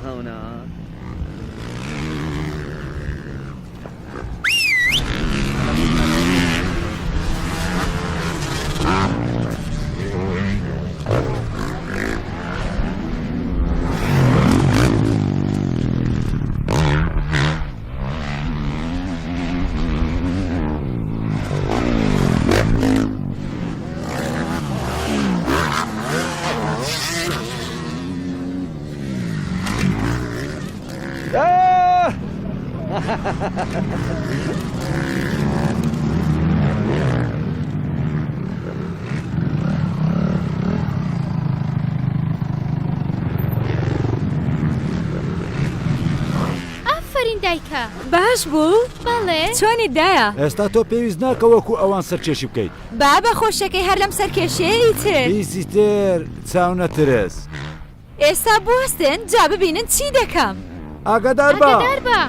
هەونا باش بوو بەڵێ چۆنی دایە ئێستا تۆ پێویست ناکە وەکو ئەوان سەرکێشی بکەیت بابە خۆشەکەی هەر لەم سەرکێشەیە تر هیچی تر چاو نەترس ئێستا بوەستن جا ببینن چی دەکەم ئاگادار بە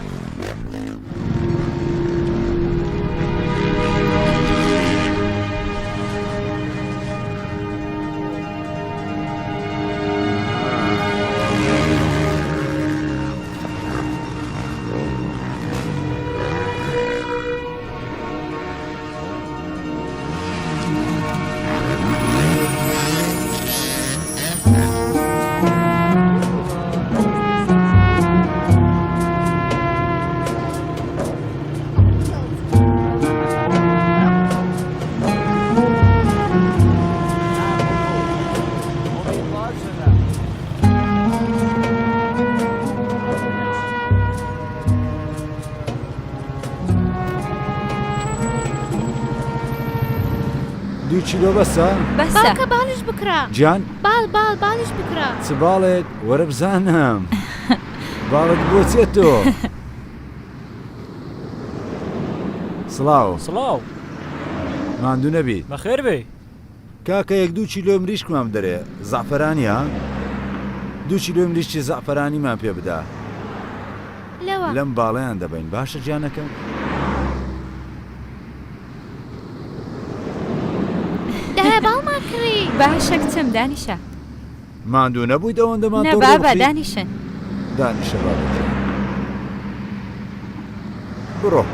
دوو چیلۆ بەسە باڵکە باڵش بکرا گیان باڵش بکرا چ باڵێت وەرە بزانم باڵت بۆ چێت تۆ سڵاو ماندوو نەبیت بەخێر بێ کاکە 1-2 چیلۆ مریشکمان بدەرێ زعفەرانیە 2 چیلۆ مریشکی زعفەرانیمان پێ بدا لەم باڵەیان دەبین باشە گیانەکەم باڵمان کڕی باشە کچم دانیشە ماندوو نەبوویت ئەوەندەمان نە بابە دانیشن دانیشە بابە بڕۆ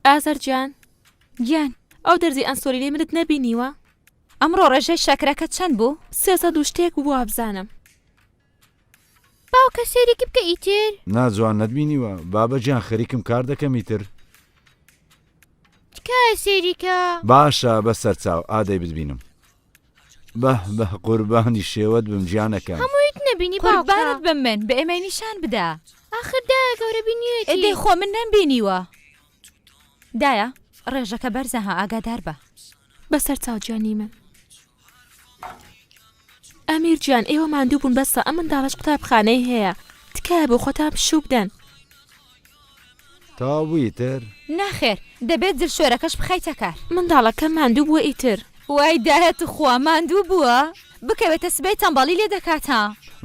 ئازەرجان گیان ئەو دەرزی ئەنسۆلی منت نەبینیوە ئەمڕۆ ڕێژەی شەکرەکە چەند بوو 300 شتێک بوو وابزانم باوکە سێرێکی بکە ئیتر ناجوان نەتبینیوە بابەجیان خەریکم کار دەکەم ئیتر تکایە سێریکە باشە بەسەر چاو ئادەی بتبینم بە قوربانی شێوەت بم گیانەکەم هەموویت نەبینی قوربانت بم من بە ئێمە نیشان بدا ئاخر دایە گەورە بینیوێتی ئێدەی خۆ من نەمبینیوە دایە ڕێژەکە بەرزەها ئاگادار بە بەسەر چاوجیانی من ئەمیر گیان ئێوە ماندوو بوون بەسە ئەم منداڵەش قوتابخانەی هەیە تکایە بۆ خۆتان پشوو بدەن تاوی تر ناخێر دەبێت دڵشۆرەکەش بخەیتە کار منداڵەکە ماندوو بووە ئیتر وای دایەت خوا ماندوو بووە بکەوێتە سبەی تەمبەڵی لێ دەکاتە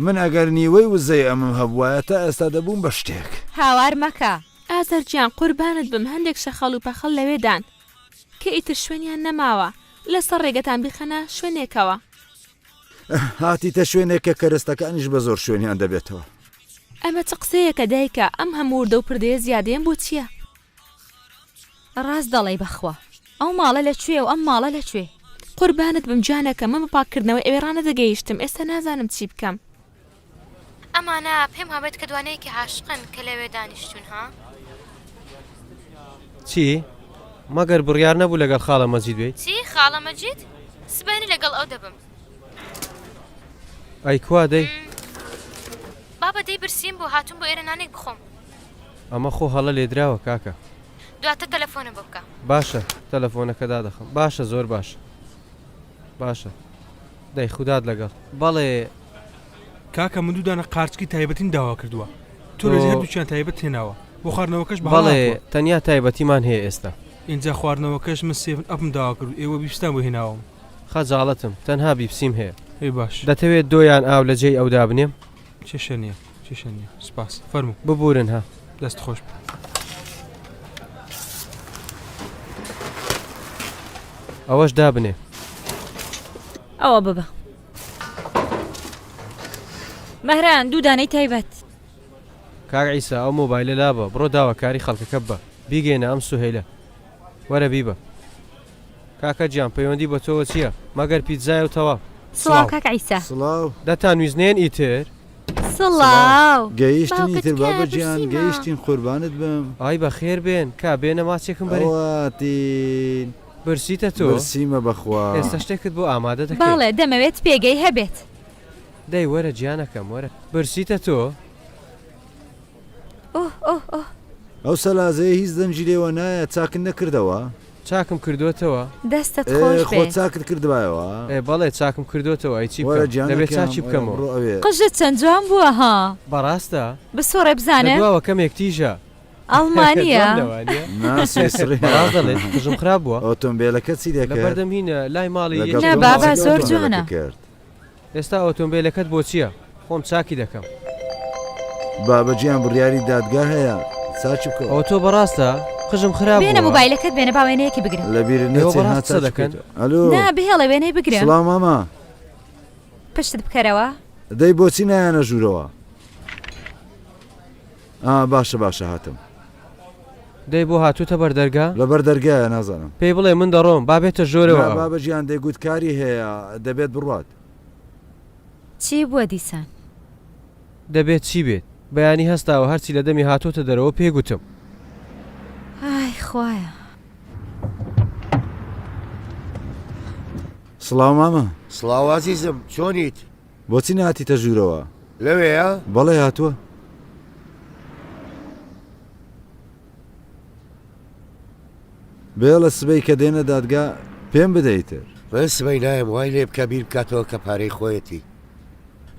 من ئەگەر نیوەی وزەی ئەمم هەبوایە تا ئێستا دەبووم بە شتێک هاوار مەکە ئازەرجیان قوربانت بم هەندێک شەخەڵ و پەخەڵ لەوێدان کە ئیتر شوێنیان نەماوە لەسەر ڕێگەتان بیخەنە شوێنێکەوە هاتیتە شوێنێک کە کەرستەکانیش بە زۆر شوێنیان دەبێتەوە ئەمە چ قسەیەکە دایکە ئەم هەموو وردە و پردەیە زیادەیەم بۆ چییە ڕاست دەڵێ بەخوا ئەو ماڵە لەکوێ و ئەم ماڵە لەکوێ قوربانت بم جانەکە من بەپاکردنەوەی ئەوێ ڕانەدەگەیشتم ئێستا نازانم چی بکەم ئەمانە پێم هەبێت کە دوانەیەکی عاشقن کە لەوێ دانیشتون ها چی؟ مەگەر بڕیار نەبوو لەگەڵ خاڵە مەجید بێت چی خاڵە مەجید؟ سبەینی لەگەڵ ئەو دەبم ئەی کوا دەی بابە دەی برسیم بۆ هاتوون بۆ ئێرە نانێک بخۆم ئەمە خۆ هەڵە لێدراوە کاکە دواتە تەلەفۆنە بۆ بکە باشە تەلەفۆنەکە دادەخەم باشە زۆر باشە دەی خودات لەگەڵ بەڵێ کاکە من دوودانە قارچکی تایبەتین داوا کردووە تۆ لە هەر دووچیان تایبەت هێناوە بۆ خواردنەوەکەش بەڵێ تەنیا تایبەتیمان هەیە ئێستا اینجا خواردنەوەکەش من سێڤن ئەپم داوا کرد ئێوە بیستان بۆ هێناوم خەجاڵەتم تەنها بیپسیم هەیە هی باش دەتەوێت دۆیان ئاو لە جێی ئەودا بنێم چێشە نییە سپاس فەرموو ببورن ها دەست خۆش ئەوەش دابنێ. ئەوە ببە. مەهران دوو دانەی تایبەت. کاک عیسا ئەو مۆبایلە لابە بڕۆ داواکاری خەڵکەکە بە بیگەێنە ئەم سوهێلە وەرە بیبە. کاکە گیان پەیوەندی بە تۆوە چییە؟ مەگەر پیتزایە و تەواو. سڵاو کاک عیسا. سڵاو دەتان ویزنێن ئیتر؟ سڵاو. گەیشتنی تر بابە باوکت گیان کێ گەیشتین قوربانت بم. ئای بە خێر بێن کا بێنە ماچێکم بەرێ ئەواتین برسیتە تۆ برسیمە بەخوا. ئێستا شتێکت بۆ ئامادە دەکەیت. باڵێ دەمەوێت پێگەی هەبێت. دەی وەرە گیانەکەم وەرە برسیتە تۆ. ئۆه ئۆه ئۆه. ئەو سەلازەیە هیچ دەنجی لێوە نایە چاکن نەکردەوە. چاکم کردوتەوە. دەستت خۆش خۆ بێت. چاکت کردبایەوە. بەڵێ چاکم کردوتەوە ئەی چی وەرە بکەم دەبێت چاچی بکەمەوە. قژت چەند جوان بووە ها. بەڕاستە بسۆڕێ بزانم. دواوە کەمێک تیژە. ئەڵمانیە. ناسێسڕی بەڕاست دەڵێت قژم خراپ بووە. ئۆتۆمبیلەکە چی لە دەکرد؟ بەردەم هینە لای ماڵی لەگەڵ نە، تۆ بابا ماڵی زۆر ئۆتۆمبیلەکە جوانە. کرد. ئێستا ئۆتۆمبیلەکەت بۆ چییە؟ خۆم چاکی دەکەم. بابەجیان بڕیاری دادگا هەیە چاچ بکە. ئەو تۆ بەڕاستە قژم خراپ بێنە مۆبایلەکەت بێنە باوێنەیەکی بگرم. لە بیر ئێوە نەچێ بەڕاست هاچ دەکەن؟ ئەلۆ نا بهێڵە وێنەی بگرم. سڵاو ماما پشتت بکەرەوە. دەی بۆچی نایانە ژوورەوە؟ باشە باشە هاتم. دەی بۆ هاتووتە بەردەرگا؟ لەبەر دەرگایە نازانم. پێی بڵێ من دەڕۆم بابێتە ژۆرەوە. بابەجیان دەیگوتکاری هەیە دەبێت بڕات. چی بووە دیسان؟ دەبێت چی بێت؟ بەیانی هەستاوە هەرچی لە دەمی هاتۆتە دەرەوە پێگوتم. ئای خوایە. سڵاو مامە سڵاو عەزیزم چۆنیت؟ بۆچی نهاتیتە ژوورەوە؟ لەوەیە؟ بەڵێ هاتووە. بێڵە سبەی کە دێنە دادگا پێم بدەیتر. من سبەی نایم وای لێ بکە بیر بکاتەوە کە پارەی خۆیەتی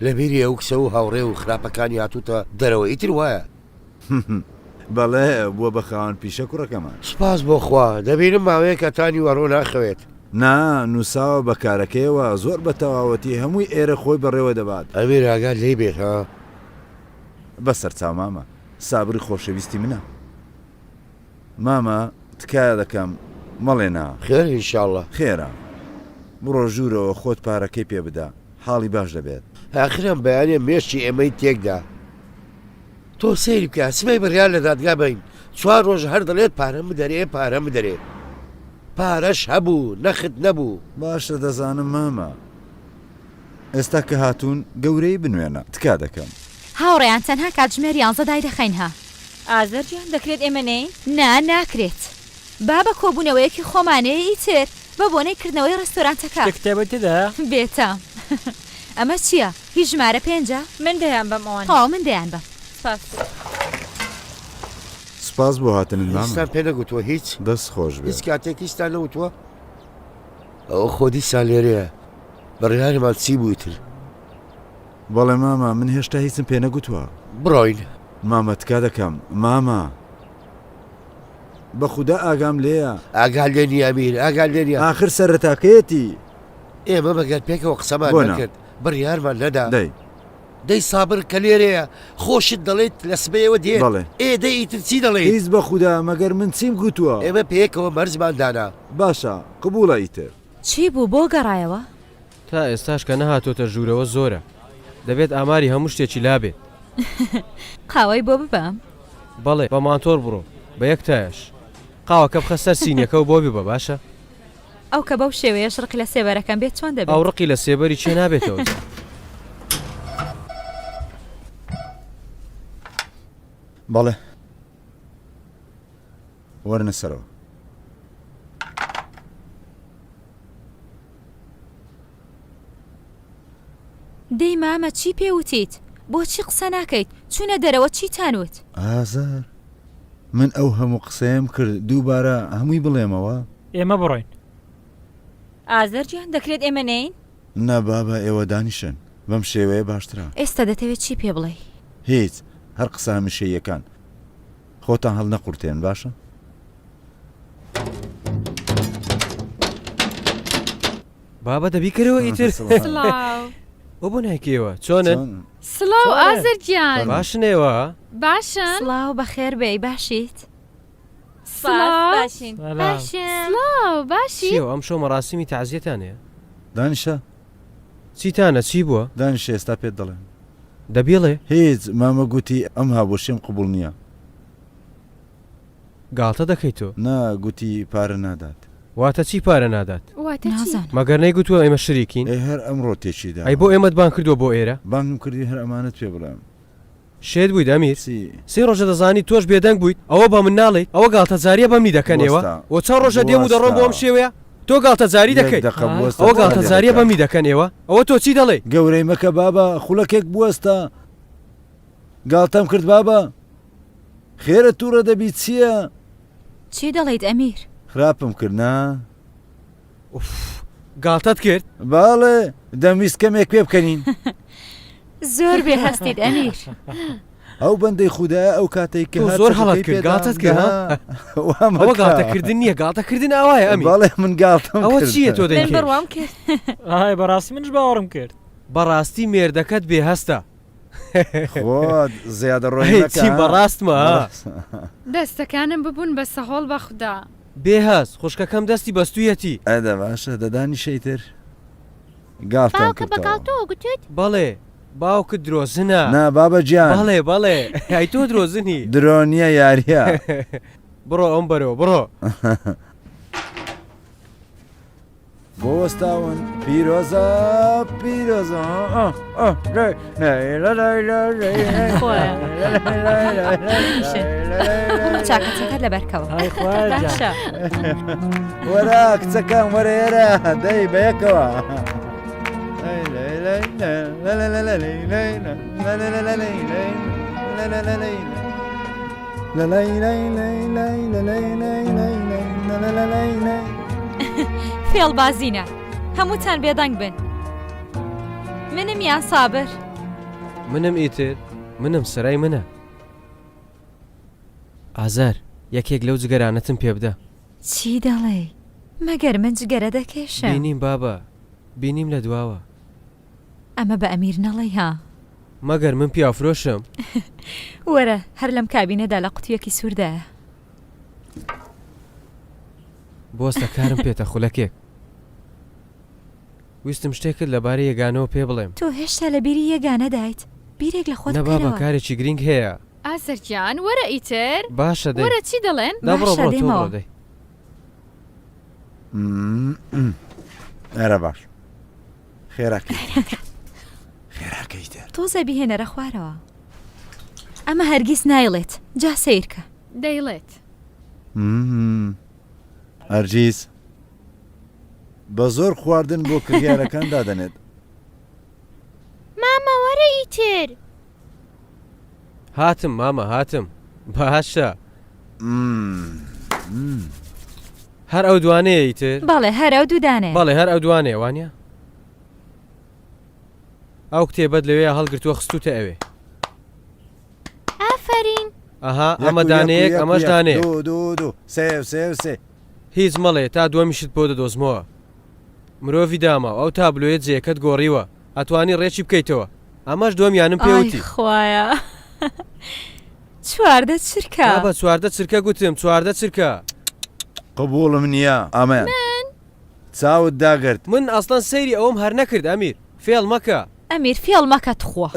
لەبیری ئەو کسە و هاوڕێ و خراپەکانی هاتووتە دەرەوە ئیتر وایە. بەڵێ بووە بە خاوەن پیشە کوڕەکەمان. سپاس بۆ خوا دەبینم ماوەیە کەتانی وەڕۆ ناخەوێت. نا نووساوە بە کارەکەیەوە زۆر بە تەواوەتی هەمووی ئێرە خۆی بەڕێوە دەبات. ئەمیر ئاگات لێ بێت ها بەسەر چاو مامە سابری خۆشەویستی منە. مامە تکایە دەکەم مەڵێنا خێر ئینشاڵڵا خێرە بڕۆ ژوورەوە خۆت پارەکەی پێ بدە حاڵی باش دەبێت. ئاخرم بەیانێ مێشتی ئێمەی تێکدا تۆ سەیری بکە سبەی بڕیار لە دادگا بین 4 ڕۆژ هەر دەڵێت پارەم بدەرێ پارەم بدەرێ پارەش هەبوو نەخت نەبوو. باشە دەزانم مامە ئێستا کە هاتوون گەورەی بنوێنە تکا دەکەم. هاوڕێیان تەنها کاتژمێر 11 دای دەخەینها. ئازەرجیان دەکرێت ئێمە نین؟ نا ناکرێت. با بە کۆبوونەوەیەکی خۆمانەیە ئیتر بە بۆنەی کردنەوەی ڕستۆرانتەکە کتێبەتدا بێتە. ئەمە چییە؟ هیچ ژمارە 5 من دەیان بەم ئەوان هاو من دەیان بە. سپاس بۆ هاتنت مامە. هیچتان پێ نەگوتووە هیچ دەست خۆش هیچ بێت. کاتێکیستان نەوتووە ئەو خۆدی سان لێرەیە بڕیارمان چی بوویتر؟ بەڵێ مامە من هێشتا هیچم پێ نەگوتووە. بڕۆین مامە تکا دەکەم مامە بە خودا ئاگام لێیە ئاگال لێنی ئەمیر ئاگال لێنیە آخر سەرەتاکەیەتی ئێمە بەگەر پێکەوە قسەمان بۆ نەکرد بڕیارمان نەدا دەی دەی سابر کە لێرەیە خۆشت دەڵێت لە سبەیەوە دێت بەڵێ دەی ئیتر چی دەڵێت؟ هیچ بە خودا مەگەر من چیم گوتووە. ئێمە پێکەوە مەرزمان دانا. باشە قبوڵە ئیتر. چی بوو بۆ گەڕایەوە؟ تا ئێستاش کە نەهاتۆتە ژوورەوە زۆرە دەبێت ئاماری هەموو شتێکی لابێت. قاوەی بۆ ببەم؟ بەڵێ بە مانتۆر بڕۆ بە یەک تایش قاوەکە بخە سەر سینیەکە و بۆ بیبە باشە؟ ئەو کە بەو شێوەیەش ڕقی لە سێبەرەکەم بێت چۆن دەبێت؟ ئەو ڕقی لە سێبەری چێ نابێتەوە. بەڵێ وەرنە سەرەوە. دەی مامە چی پێوتیت؟ بۆچی قسە ناکەیت؟ چوونە دەرەوە چیتانوت؟ ئازار من ئەو هەموو قسەیم کرد دووبارە هەمووی بڵێمەوە. ئێمە بڕۆین. ئازەرجیان دەکرێت ئێمە نین؟ نەبابە ئێوە دانیشن بەم شێوەیە باشترە. ئێستا دەتەوێت چی پێ بڵێ؟ هیچ هەر قسە هەمیشەیەکان خۆتان هەڵ نەقورتێن باشە؟ بابە دەبیکەرەوە ئیتر سڵاو ئەو بۆ نایکەوە چۆنن؟ سڵاو ئازەرجیان باشنێوە؟ باشن؟ سڵاو بەخێر بێی باشیت؟ باشین باشم باشی چیەوە ئەم شەو مەراسیمی تەعزیەتان هەیە دانیشە چیتانە چی بووە دانیشە ئێستا پێت دەڵێن دەبێڵێ هیچ مامە گوتی ئەم هاوبۆشیم قبول نییە گاڵتە دەکەیت تۆ نا گوتی پارە نادات واتە چی پارە نادات واتە چی؟ نازانم مەگەر نەیگوتووە ئێمە شریکین ئەی هەر ئەمڕۆ تێکیدا ئەی بۆ ئێمەت بان کردووە بۆ ئێرە بانگم کردی هەر ئەمانەت پێ بڵێم شێت بوویت ئەمیر چی سێ ڕۆژە دەزانی تۆش بێدەنگ بوویت ئەوە بە من ناڵێیت ئەوە گاڵتەجاریە بەمنی دەکەنێەوە بۆستا. وە چەند ڕۆژە دێم و دەڕۆم بۆ ئەم شێوەیە تۆ گاڵتەجاری دەکەیت ئەوە گاڵتەجاریە بەمنی دەکەنێەوە ئەوە تۆ چی دەڵێ گەورەی مەکە بابە خوڵەکێک بوەستە گاڵتەم کرد بابە خێرە تووڕە دەبی چییە چی دەڵێیت ئەمیر خراپم کرد نا گاڵتەت کرد باڵێ دەمویست کەمێک پێ بکەنین زۆر بێ هەستیت ئەمیر ئەو بەندەی خوددا ئەو کاتێک کە تۆ زۆر هەڵات کرد گاڵتەت کرد ئەوە گاڵتەکردن نییە گاڵتەکردن ئاوایە ئەمی باڵێ من گاڵتم ئەوە چییە تۆ من دەیکرد بڕوام کرد ئاهای بەڕاستی منش باوەڕم کرد بەڕاستی مێردەکەت بێ هەستە خۆ زیادە ڕۆی چی بەڕاستمە دەستەکانم ببوون بە سەهۆڵ بە خوددا بێهەست خوشکەکەم دەستی بەستویەتی ئەدە باشە دەدانی شەیتر گاڵتم باوکە بە کردەوە گاڵتۆ گوتوت بەڵێ باوکت درۆزنە نا بابە گیان بەڵێ بەڵێ ئەی تۆ درۆزنی درۆنیە یاریە بڕۆ ئەم بەرەوە بڕۆ بۆ وەستاون پیرۆزە پیرۆزە بڕۆ چاکەچەکەت لەبەرکەوە باشە وەرە کچەکەم وەرێرە دەی بەیەکەوە فێڵبازینە هەمووتان بێدەنگ بن منم یان سابر منم ئیتر منم سەرای منە ئازار یەکێک لەو جگەرانەتم پێ بدە چی دەڵێ مەگەر من جگەرە دەکێشم بینیم بابە بینیم لە دواوە ئەمە بە ئەمیر نەڵێ ها مەگەر من پیافرۆشم وەرە هەر لەم کابینەدا لە قوتویەکی سووردایە بۆستە کارم پێتە خولەکێک ویستم شتێکت لەبارەی یەگانەوە پێ بڵێم تۆ هێشتا لە بیری یەگانە دایت بیرێک لە خۆت نە بابە بکەرەوە کارێکی گرنگ هەیە ئازەرجان وەرە ئیتر باشە دەی وەرە چی دەڵێن نەبڕۆ باشە، بڕۆ تۆ دێمەوە. بڕۆ دەی ئەرە باش خێراکەیتر تۆزە بیهێنەرە خوارەوە ئەمە هەرگیز نایڵێت جا سیرکە دەیڵێت هەرگیز بە زۆر خواردن بۆ کریارەکان دادەنێت مامە وەرە ئیتر هاتم مامە هاتم باشە هەر ئەو دوانەیە ئیتر بەڵێ هەرە و دوودانێ بەڵێ هەر ئەو دوانەیە وانە ئەو کتێبەت لەوەیە هەڵگرتووە خستوتە ئەوێ ئافرین ئەها ئەمە دانەیەک ئەمەش دانەیە دوو سێ هیچ مەڵێ تا دووەمیشت بۆ دەدۆزمەوە مرۆڤی داما ئەو تابلۆیە جێکەت گۆڕیوە ئەتوانی ڕێکی بکەیتەوە ئەمەش دووەمیانم پێوتی خوایە چواردە چرکە بە چواردە چرکە گوتم چواردە چرکە قبوڵم نییە ئەمە چاوت داگرت من ئەسڵان سەیری ئەوم هەر نەکرد ئەمیر فێڵ مەکە ئەمیر فێڵ مەکە تخوا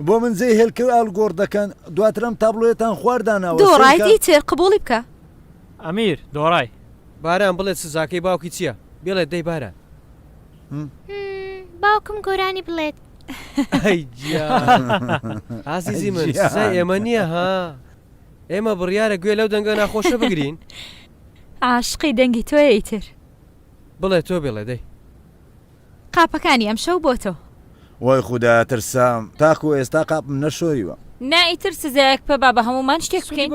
بۆ من جێ هێلکە و ئالگۆڕ دەکەن دواترم تابلۆیەتان خواردانەوە دۆڕایت ئیتر قبوڵی بکە ئەمیر دۆڕای باران بڵێت سزاکەی باوکی چییە بێڵێت دەی باران باوکم گۆرانی بڵێت ئازیزی من سزای ئێمە نییە ها ئێمە بڕیارە گوێ لەو دەنگە ناخۆشە بگرین عاشقی دەنگی تۆیە ئیتر بڵێ تۆ بێڵێ دەی قاپەکانی ئەم شەو بۆ تۆ وای خوددا ترسام تاکو ئێستا قاپم نەشۆیوە نائیتر سزایەک پێ با بە هەمومان شتێک بکەین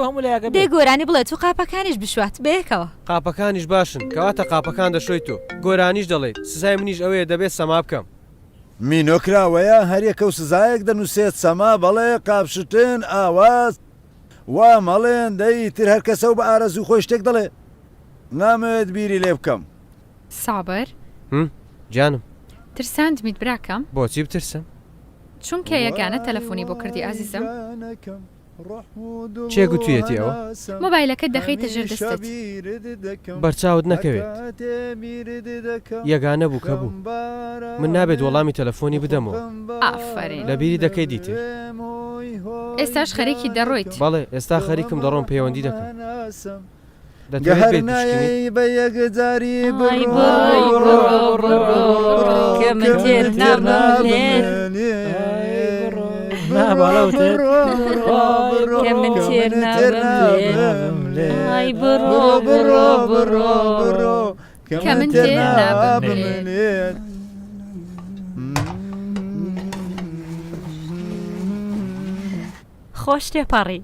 دێ گۆرانی بڵێت و قاپەکانیش بشوات بەیەکەوە قاپەکانیش باشن کەواتە قاپەکان دەشۆی تۆ گۆرانیش دەڵێت سزای منیش ئەوەیە دەبێت سەما بکەم مینۆکراوەیە هەریەکە و سزایەک دەنووسێت سەما بەڵێ قاپشتن ئاواز وا مەڵێن دەی تر هەر کەسە و بە ئارەزوو خۆی شتێک دەڵێ نامەوێت بیری لێ بکەم سابر جانم ترساندمیت براکەم بۆچی بترسم چونکە یەکانە تەلەفۆنی بۆ کردی ئازیزم چێ گوتوویەتی ئەوە مۆبایلەکەت دەخەیتە ژێر دەستت بەرچاوت نەکەوێت یەگانە بوو کە بوو من نابێت وەڵامی تەلەفۆنی بدەمەوە ئافرین لە بیری دەکەی دیتر ئێستاش خەریکی دەڕۆیت بەڵێ ئێستا خەریکم دەڕۆم پەیوەندی دەکەم گەهرنایی بە یەکجاری کە من تێر نامەڵێت کە من تێر نابمێت ئای بڕۆ بڕۆ بڕۆ کە من تێر نابمێت خۆش تێپەڕی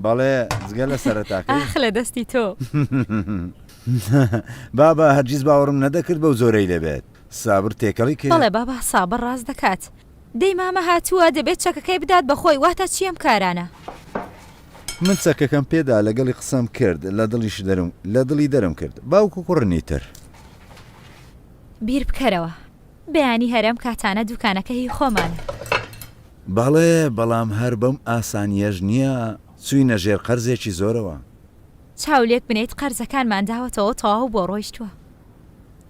بەڵێ جگە لە سەرەتاکەی ئاخ لە دەستی تۆ بابا هەرگیز باوەڕم نەدەکرد بەو زۆرەی لەبێت سابر تێکەڵی کرد بەڵێ بابا سابر ڕاز دەکات دەی مامە هاتووە دەبێت چەکەکەی بدات بەخۆی واتە چیم کارانە من چەکەکەم پێدا لەگەڵی قسەم کرد لە دڵی دەرم کرد باوکو کوڕنی تر بیر بکەرەوە بەیانی هەرم کاتانە دوکانەکە هی خۆمانە بەڵێ بەڵام هەر بەم ئاسانیەش نییە چووینە ژێر قەرزێکی زۆرەوە چاولێک بنیت قەرزەکانمان داوەتەوە تەواو بۆ ڕۆیشتووە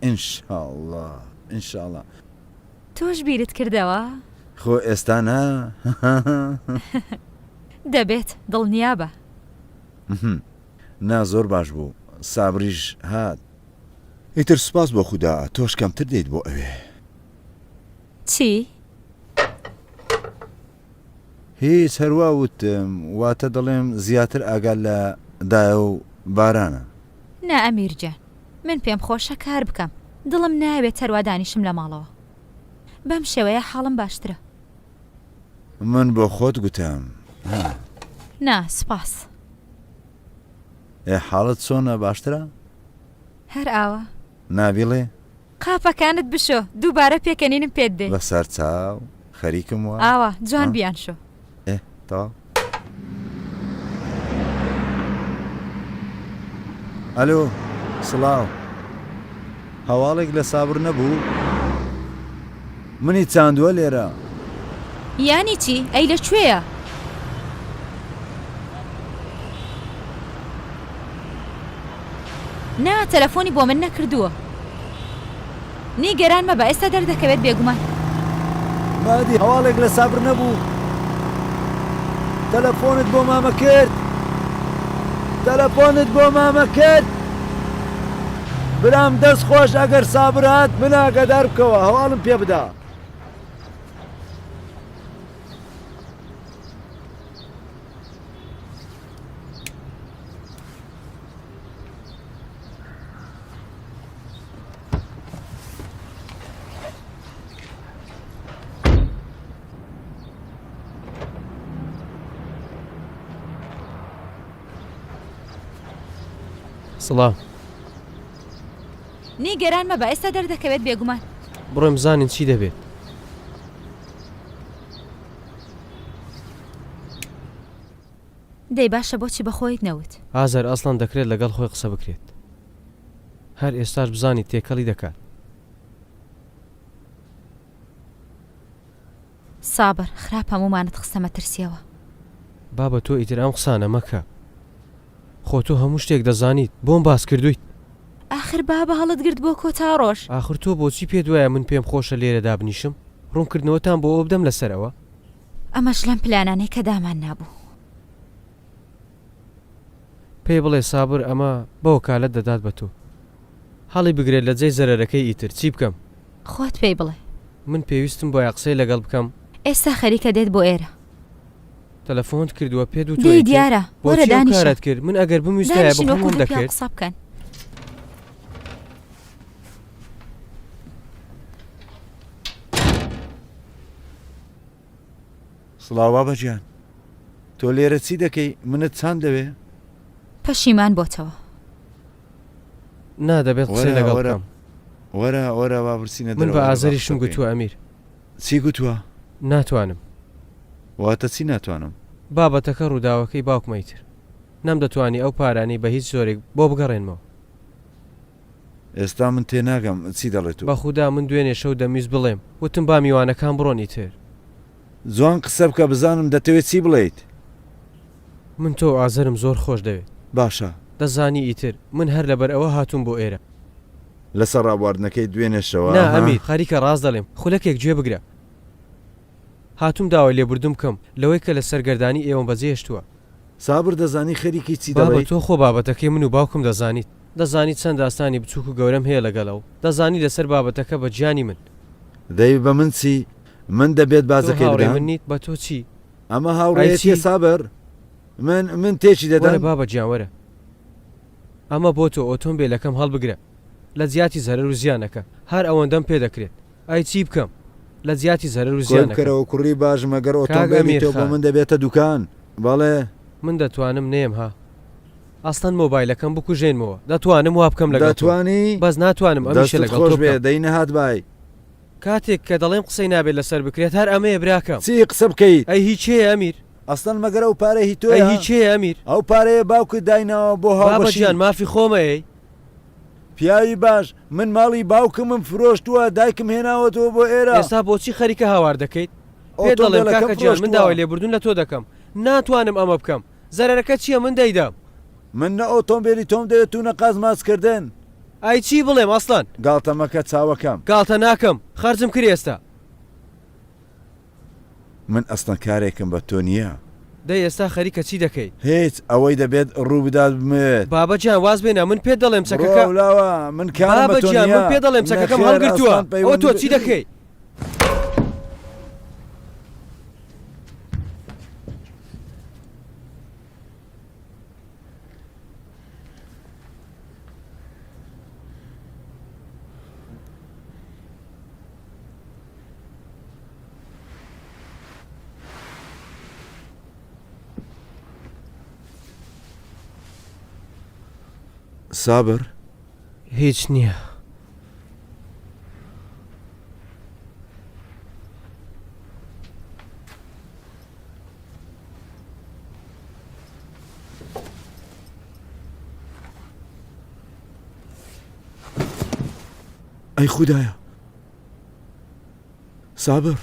ئینشاءڵڵا ئینشاءڵڵا تۆش بیرت کردەوە خۆ ئێستا نا دەبێت دڵنیا بە نا زۆر باش بوو سابریش هات ئیتر سوپاس بۆ خودا تۆش کەمتر دێیت بۆ ئەوێ چی؟ هیچ هەروە وتم واتە دەڵێم زیاتر ئاگال لە دایە و بارانە نا ئەمیرجان من پێم خۆشە کار بکەم دڵم ناوێت هەروە دانیشم لە ماڵەوە بەم شێوەیە حاڵم باشترە من بۆ خۆت گوتم نا سپاس حاڵت چۆنە باشترە؟ هەر ئاوە نابیڵێ؟ قاپەکانت بشۆ دووبارە پێکەنینم پێت دێ بەسەر چاو خەریکم وە ئاوە جوان بیان شۆ تا ئەلۆ سڵاو هەواڵێک لە سابر نەبوو منی چاندووە لێرە یانی چی ئەی لەکوێیە نا تەلەفۆنی بۆ من نەکردووە نیگەران مەبە ئێستا دەردەکەوێت بێگومان مادی هەواڵێک لە سابر نەبوو تەلەفۆنت بۆ مامە کرد تەلەفۆنت بۆ مامە کرد برام دەست خۆش ئەگەر سابر هات من ئاگادار بکەوە هەواڵم پێ بدا سڵاو نیگەران مەبە ئێستا دەردەکەوێت بێگومان بڕۆیم بزانین چی دەبێت دەی باشە بۆچی بەخۆیت نەوت ئازار ئەسڵان دەکرێت لەگەڵ خۆی قسە بکرێت هەر ئێستاش بزانی تێکەڵی دەکات سابر خراپ هەمومانت خستەمە ترسیەوە بابە تۆ ئیتر ئەم قسانە مەکە خۆ تۆ هەموو شتێک دەزانیت بۆم باس کردویت ئاخر بابە هەڵت گرت بۆ کۆتا ڕۆژ ئاخر تۆ بۆچی پێ دوایە من پێم خۆشە لێرە دابنیشم ڕوونکردنەوەتان بۆ ئەو بدەم لەسەرەوە ئەمەش لەم پلانانەی کە دامان نابوو پێی بڵێ سابر ئەمە بەوە کالت دەدات بە تۆ هەڵی بگرێت لە جێی زەرەرەکەی ئیتر چی بکەم خۆت پێی بڵێ من پێویستم بۆ قسەی لەگەڵ بکەم ئێستا خەریکە دێت بۆ ئێرە تەلەفۆنت کردووە پێ دوو دەی دیارە وەرە دانیشت کرد من ئەگەر بمویستایە بەخۆم دەکرد قسە بکەن سڵاو بابەجیان تۆ لێرە چی دەکەی منت چاند دەوێ پەشیمان بۆتەوە نادەبێت قسەی لەگەڵ بکەم وەرە وابرسینە من بە ئازاریشم گوتووە ئەمیر چی گوتووە ناتوانم واتە چی ناتوانم بابەتەکە ڕووداوەکەی باوکمەیتر نەم دەتوانی ئەو پارانی بە هیچ زۆرێک بۆ بگەڕێنمەوە ئێستا من تێناگەم چی دەڵێت و بە خودا من دوێنێ شەو دەمیست بڵێم وتم با میوانەکان بڕۆنی تر جوان قسە بکە بزانم دەتەوێت چی بڵێیت. من تۆ ئازارم زۆر خۆش دەوێت. باشە دەزانی ئیتر من هەر لەبەر ئەوە هاتووم بۆ ئێرە. لەسەر ڕابواردنەکەی دوێنێشەوە. نا ئەمیر خەریکە ڕاست دەڵێم خولەکێک گوێ بگرە. هاتووم داوای لێبوردم بکەم لەوەی کە لە سەرگەردانی ئێوەم بەجێهێشتووە. سابر دەزانی خەریکی چی بابە دەڵێیت؟ تۆ خۆ بابەتەکەی من و باوکم دەزانیت. دەزانیت چەند داستانی بچووک و گەورەم هەیە لەگەڵەوە. دەزانی لەسەر بابەتەکە بە گیانی من. دەی بە من چی؟ من دەبێت بازەکەی هاوڕێ من بدەم؟ نیت بە تۆ چی؟ ئەمە هاوڕێیەتیە سابر؟ من تێکی وەرە دەدەم. بابە گیانوەرە. ئەمە بۆ تۆ ئۆتۆمبیلەکەم هەڵبگرە. لە زیاتی زەرەر و زیانەکە هەر ئەوەندەم پێ دەکرێت. ئای چی بکەم؟ لە زیاتی زەرەر و زیانەکە. کۆکەرەوە کوڕی باش مەگەر ئۆتۆمبیلی تۆ بۆ من دەبێتە دوکان. بەڵێ من دەتوانم نێم ها. ئەستان مۆبایلەکەم بکوژێنمەوە. دەتوانم وا بکەم لەگەڵ تۆ. دەتوانی؟ بەس ناتوانم ئەمیشە لەگەڵ تۆ بێ بکەم. دەی نەهات بای. کاتێک کە دەڵێم قسەی نابێت لەسەر بکرێت هەر ئەمەیە براکەم. چی قسە بکەیت؟ ئەی هیچ هەیە ئەمیر؟ ئەستان مەگەر ئەو پارە هی تۆیە؟ ئەی هیچ هەیە ئەمیر؟ ئەو پارەیە باوکت داینەوە بۆ هاوبەشی. بابەجیان مافی خۆمەیە. پیاوی باش من ماڵی باوکمم فرۆشتووە دایکم هێناوەتەوە بۆ ئێرە. ئێستا بۆچی خەریکە هاوار دەکەیت؟ پێ دەڵێم کاکە گیان من داوای لێبوردون لە تۆ دەکەم. ناتوانم ئەمە بکەم. زەرەرەکە چییە من دەیدام؟ من نە ئۆتۆمبیلی تۆم دەوێت تو نەقاز ماچکردن. ئای چی بڵێم ئەسڵان؟ گاڵتەمەکە چاوەکەم. گاڵتە ناکەم خەرجم کرد ئێستا. من ئەستان کارێکم بە تۆ نییە. دەی ئێستا خەریکە چی دەکەیت؟ هیچ ئەوەی دەبێت ڕوو بدات بمێت. بابەجیان واز بێنە من پێ دەڵێم چەکەکە. من کارم بە تۆ نییە. بابەجیان من پێ دەڵێم چەکەکەم هەڵگرتووە. ئەوە تۆ چی دەکەی؟ سابر هیچ نییە. ئەی خوددایە سابر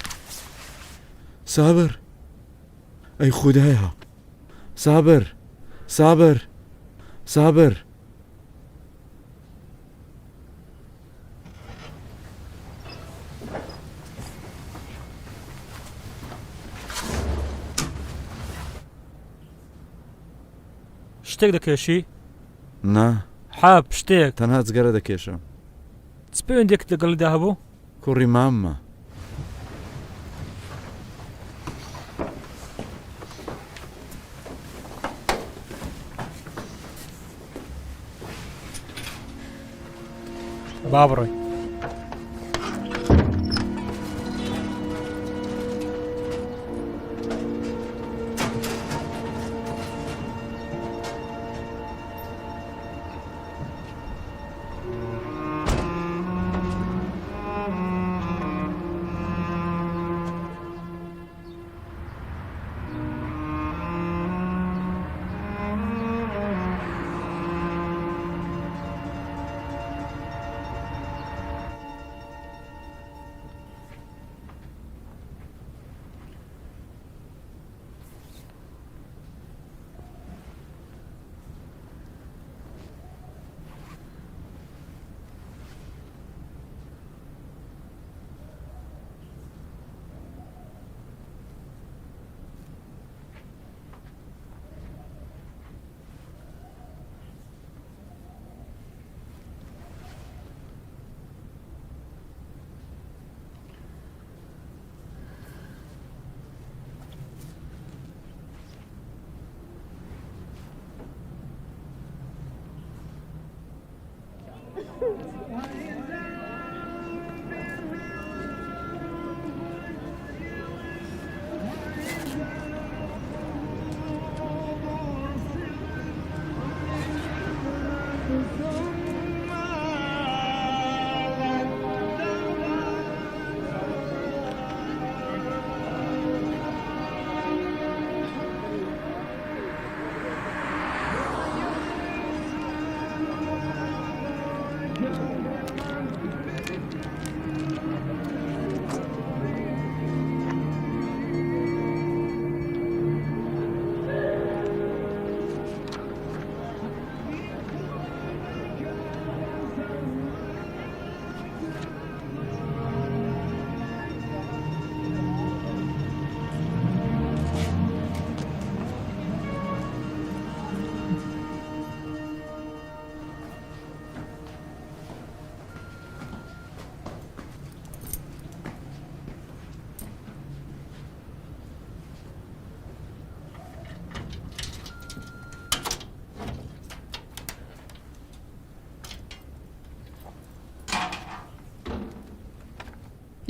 سابر ئەی خوددایە سابر سابر سابر شتێک دەکێشی؟ نا حاب شتێک تەنها جگەرە دەکێشم. چ پەیوەندێک لەگەڵیدا هەبوو؟ کوڕی ماممە. با بڕۆی.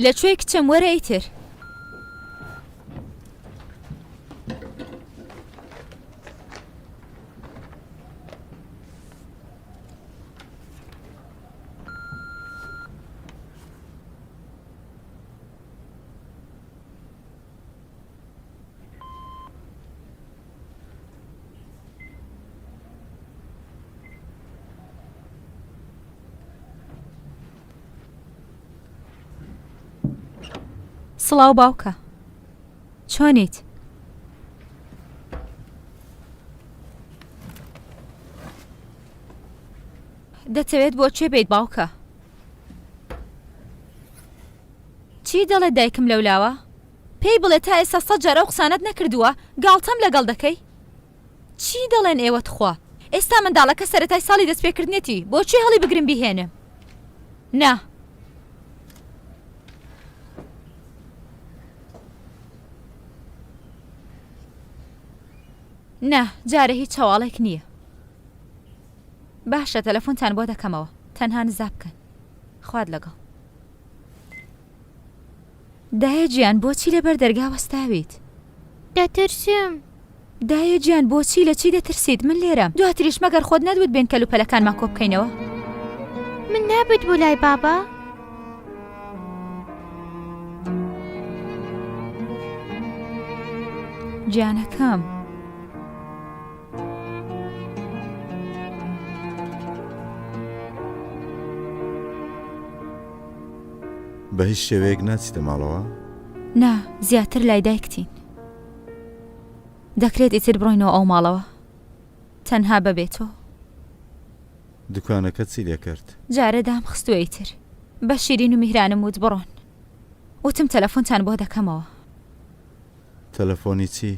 لەکوێ کچەم وەرە ئیتر سڵاو باوکە چۆنیت؟ دەتەوێت بۆ کوێ بێیت باوکە؟ چی دەڵێت دایکم لەولاوە؟ پێی بڵێ تا ئێستا 100 جار ئەو قسانت نەکردووە گاڵتەم لەگەڵ دەکەی؟ چی دەڵێن ئێوە تخوا؟ ئێستا منداڵەکە سەرەتای ساڵی دەستپێکردنێتی بۆچی هەڵی بگرم بیهێنم؟ نا نا جارە هیچ هەواڵێک نییە. باشە تەلەفۆنتان بۆ دەکەمەوە تەنها نزا بکەن. خوارد لەگەڵ. دایە گیان بۆچی لەبەر دەرگا وەستاویت؟ دەترسم. دایە گیان بۆچی لە چی دەترسیت؟ من لێرەم. دواتریش مەگەر خۆت نەدوت بێن کەلوپەلەکانمان کۆ بکەینەوە؟ من نابێت بۆ لای بابا؟ گیانەکەم بە هیچ شێوەیەک ناچیتە ماڵەوە؟ نا زیاتر لای دایکتین. دەکرێت ئیتر بڕۆینەوە ئەو ماڵەوە تەنها بەبێتەوە. دوکانەکە چی لێ کرد؟ جارە دام خستووە ئیتر بە شیرین و میهرانم وت بڕۆن. وتم تەلەفۆنتان بۆ دەکەمەوە. تەلەفۆنی چی؟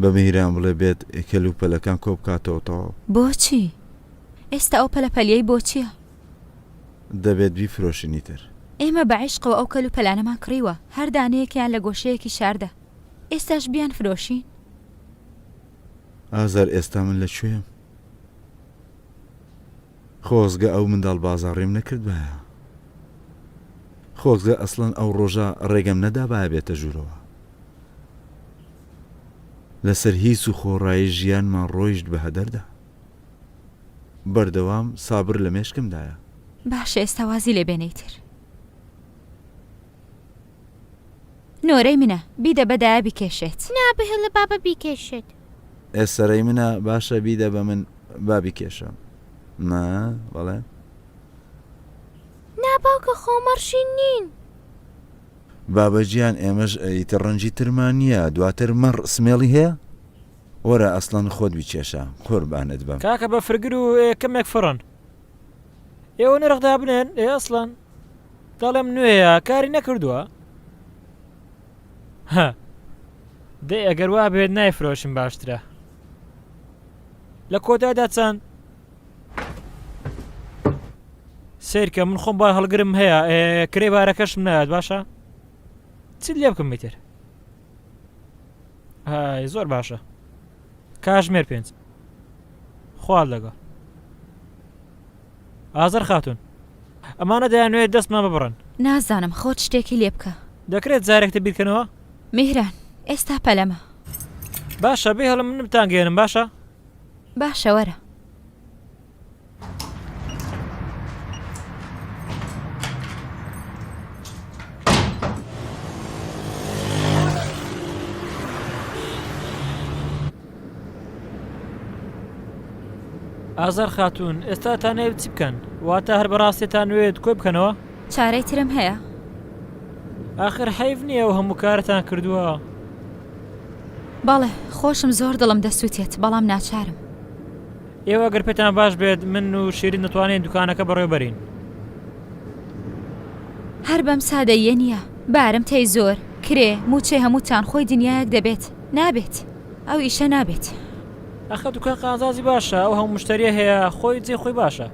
بە میهران بڵێ بێت کەلوپەلەکان کۆ بکاتەوە. بۆچی؟ ئێستا ئەو پەلەپەلیەی بۆ چییە؟ دەبێت بیفرۆشینی تر. ئێمە بە عیشقەوە ئەو کەلوپەلانەمان کڕیوە هەر دانەیەکیان لە گۆشەیەکی شاردە. ئێستاش بیان فرۆشین؟ ئازار ئێستا من لەکوێم؟ خۆزگە ئەو منداڵ بازاڕێم نەکرد بایە. خۆزگە ئەسڵەن ئەو ڕۆژە ڕێگەم نەدا باە بێتە ژوورەوە. لەسەر هیچ و خۆڕایی ژیانمان ڕۆیشت بە هەدەردا. بەردەوام سابر لە مێشکمدایە. باشە ئێستا وازی لێ بێنەیتر. نۆرەی منە بیدە بەدایە بیکێشێت. نابێت لە بابا بیکێشێت. ئێسەرەی منە باشە بیدە بە من بابی کێشم. نا بەڵێ ناباوکە خۆمەڕشین نین. بابەجیان ئێمەش ئیتر ڕەنجی ترمان نییە دواتر مەڕ سمێڵی هەیە؟ وەرە ئەسڵان خۆت بیکێشە قوربانت بم. کاکە بە فرگر و کەمێک فڕن ئێوە نرخدا بنێن ئەسڵان دەڵێم نوێیە کاری نەکردووە. ها دەی ئەگەر وا بێت نایفرۆشم باشترە. لە کۆتادا چەند سیرکە من خۆم با هەڵگرم هەیە کرێ بارەکەشم نایات باشە؟ چی لێ بکەم میتر؟ های زۆر باشە. کاژمێر 5 خوال لەگەڵ. ئازار خاتون ئەمانە دەیانوێت دەستمان ببڕن. نازانم خۆت شتێکی لێ بکە. دەکرێت جارێکتە بیرکەنەوە؟ میهران ئێستا پەلەمە. باشە بێ هەڵم من بتانگەێنم باشە؟ باشە وەرە. ئازار خاتون ئێستا تانەیە چی بکەن؟ واتە هەر بەڕاستێتانوێت کۆی بکەنەوە؟ چارەی ترم هەیە؟ ئاخر حەیف نییە و هەموو کارتان کردووە. بەڵێ خۆشم زۆر دڵم دەسووتێت بەڵام ناچارم. ئێوە گەر پێتان باش بێت من و شیرین دەتوانین دوکانەکە بەڕێوەبەرین. هەر بەم سادەیە نییە. بارم تێی زۆر کرێ موچێ هەمووتان خۆی دنیایەک دەبێت. نابێت ئەو ئیشە نابێت. ئەخە دوکان قازازی باشە ئەو هەموو مشتریە هەیە خۆی جێ خۆی باشە.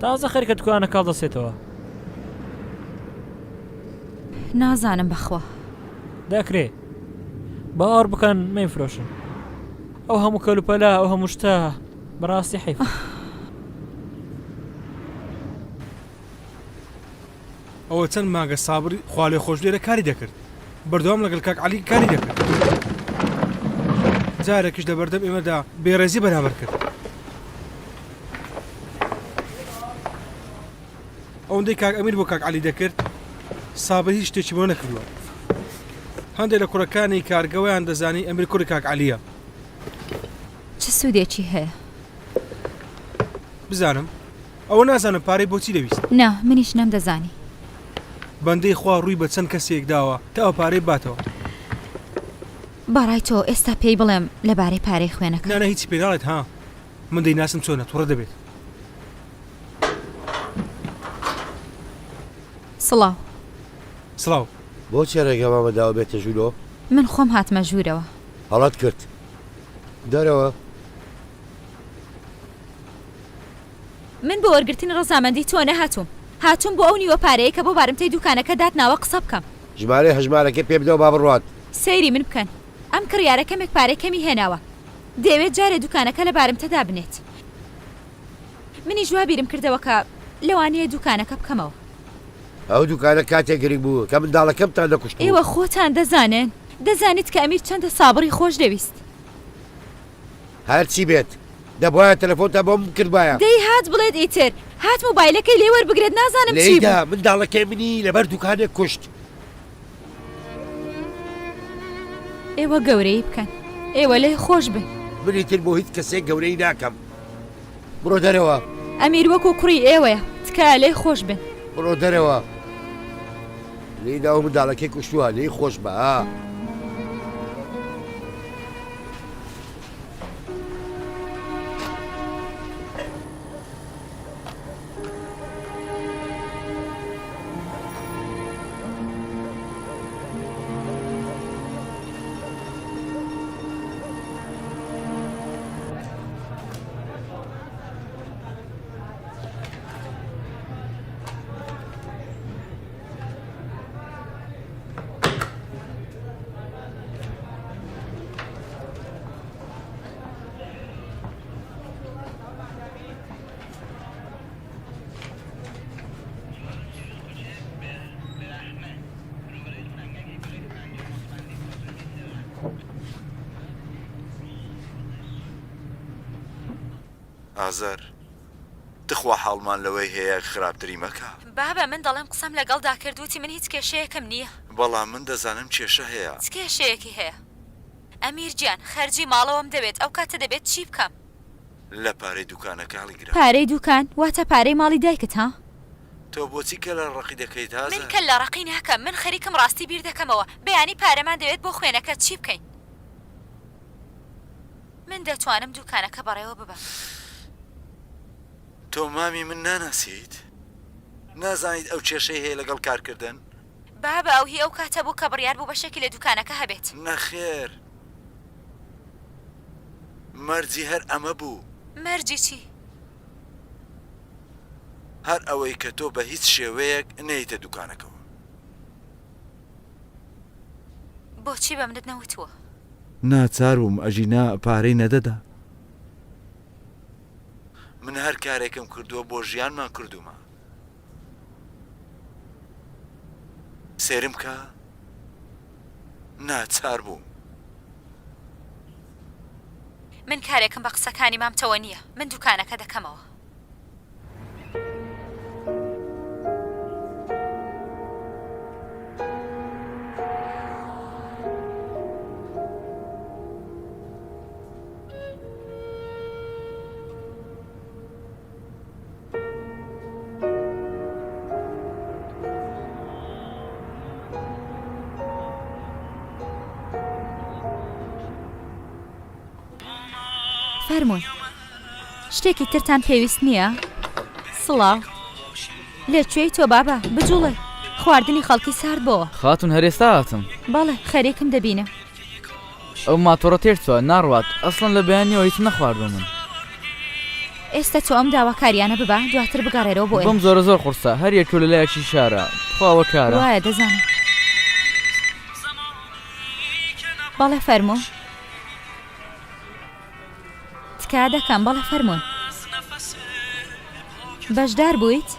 تازە خەریکە دوکانە کاڵ دەسێتەوە. نازانم بەخوا. دەکرێ باوەڕ بکەن مەیفرۆشن. ئەو هەموو کەلوپەلا ئەو هەموو شتە بەڕاستی حیف. ئەوە چەند مانگە سابری خوا لێ خۆش لێرە کاری دەکرد بەردەوام لەگەڵ کاک عەلی کاری دەکرد جارێکیش لە بەردەم ئێمەدا بێڕێزی بەرامبەر کرد ئەوەندەی کاک ئەمیر بۆ کاک عەلی دەکرد سابر هیچ شتێکی بۆ نەکردووە هەندێک لە کوڕەکانی کارگەوەیان دەزانی ئەمیر کوڕی کاک عەلیە چ سوودێکی هەیە؟ بزانم ئەوە نازانم پارەی بۆچی دەویست نا منیش نەمدەزانی بەندەی خوا ڕووی بە چەند کەسێک داوە تا ئەو پارەی باتەوە بەڕای تۆ ئێستا پێی بڵێم لەبارەی پارەی خوێنەکە نانە هیچی پێداڵێت ها من دەیناسم چۆنە تووڕە دەبێت سڵاو سڵاو بۆچی ڕێگەمامە داوە بێتە ژوورۆ من خۆم هاتمە ژوورەوە هەڵات کرد دەرەوە من بۆ وەرگرتنی ڕەزامەندی تۆ نەهاتووم هاتووم بۆ ئەو نیوە پارەیە کە بۆ بارمتەی دوکانەکە داتناوە قسە بکەم ژمارە هەژمارەکە پێ بدەوە با بڕوات سەیری من بکەن ئەم کڕیارە کەمێک پارەی کەمی هێناوە دەوێت جارێ دوکانەکە لە بارمتەدا بنێت منی جوا بیرم کردەوە کە لەوانەیە دوکانەکە بکەمەوە ئەو دوکانە کاتێک گرنگ بوو کە منداڵەکەمتان دەکوشت ئێوە خۆتان دەزانێت کە ئەمیر چەندە سابڕی خۆش دەویست هەرچی بێت دەبواە تەلەفۆنتە بۆم کردبایە دەی هات بڵێت ئیتر هات مۆبایلەکەی لێ وەربگرێت نازانم چی لێیدا منداڵەکەی منی لەبەر دوکانێک کوشت ئێوە گەورەی بکەن ئێوە لێ خۆش بن منی تر بۆ هیچ کەسێک گەورەی ناکەم بڕۆ دەرەوە ئەمیر وەکو کوڕی ئێوەیە تکایە لێ خۆش بن بڕۆ دەرەوە لێیدا و منداڵەکەی کوشتووە لێی خۆش بە ئازار تخوا حاڵمان لەوەی هەیە خراپتری مەکە بابە من دەڵێم قسەم لەگەڵدا کردوتی من هیچ کێشەیەکم نییە بەڵام من دەزانم کێشە هەیە چ کێشەیەکی هەیە ئەمیر گیان خەرجی ماڵەوەم دەبێت ئەو کاتە دەبێت چی بکەم لە پارەی دوکانەکە هەڵیگرە پارەی دوکان واتە پارەی ماڵی دایکت ها تۆ بۆچی کە لە ڕقی دەکەیت هازار من کە لە ڕقی ناکەم من خەریکم ڕاستی بیر دەکەمەوە بەیانی پارەمان دەوێت بۆ خوێنەکە چی بکەین من دەتوانم دوکانەکە بەڕێوە ببەم تۆ مامی من ناناسیت نازانیت ئەو کێشەی هەیە لەگەڵ کارکردن بابە ئەو هی ئەو کاتە بوو کە بڕیار بوو بەشێکی لە دوکانەکە هەبێت نەخێر مەرجی هەر ئەمە بوو مەرجی چی هەر ئەوەی کە تۆ بە هیچ شێوەیەک نەیتە دوکانەکەەوە بۆچی بە منت نەوتووە ناچاروم ئەژینا پارەی نەدەدا من هەر کارێکم کردووە بۆ ژیانمان کردومە سێرم کە ناچار بووم من کارێکم بە قسەکانی مامتەوە نییە من دوکانەکە دەکەمەوە فەرمووی شتێکی ترتان پێویست نییە؟ سڵاو لەکوێی تۆ بابە بجوڵێ خواردنی خەڵکی سارد بۆوە خاتون هەرێستا هاتم بەڵێ خەرێکم دەبینە ئەو ماتۆڕە تێرچوە ناڕوات ئەسڵەن لە بەیانیەوە هیچ نەخواردوە من ئێستا تۆ ئەم داواکاریانە ببە دواتر بگەڕێرەوە بۆ بۆم زۆرە زۆر قورسە هەر یەکێ لە لایەکی شارە خواوە کارە وایە دەزانم بەڵێ فەرموو تکا دەکەم بەڵێ فەرموون بەشدار بوویت؟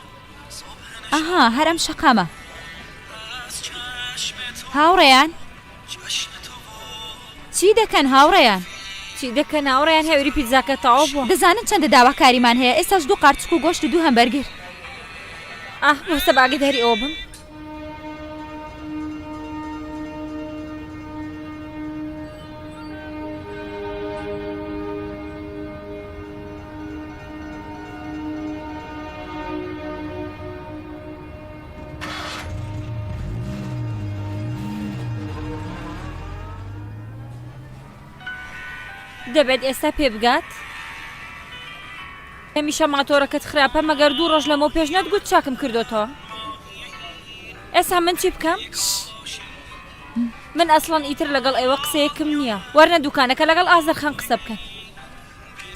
ئەها هەرم شەقامە هاوڕێیان چی دەکەن هاوڕێیان؟ چی دەکەن هاوڕێیان هێوری پیتزاکە تەواو بووە. دەزانن چەندە داواکاریمان هەیە ئێستاش 2 قارچک و گۆشت و 2 هەمبەرگر. بۆستە باگی هەری ئەوە بم. دەبێت ئێستا پێ بگات؟ هەمیشە ماتۆرەکەت خراپە مەگەر 2 ڕۆژ لەمەوە پێش نەتگوت چاکم کردوتەوە. ئێستا من چی بکەم؟ من ئەسڵەن ئیتر لەگەڵ ئێوە قسەیەکم نییە. وەرنە دوکانەکە لەگەڵ ئازەرخان قسە بکەن.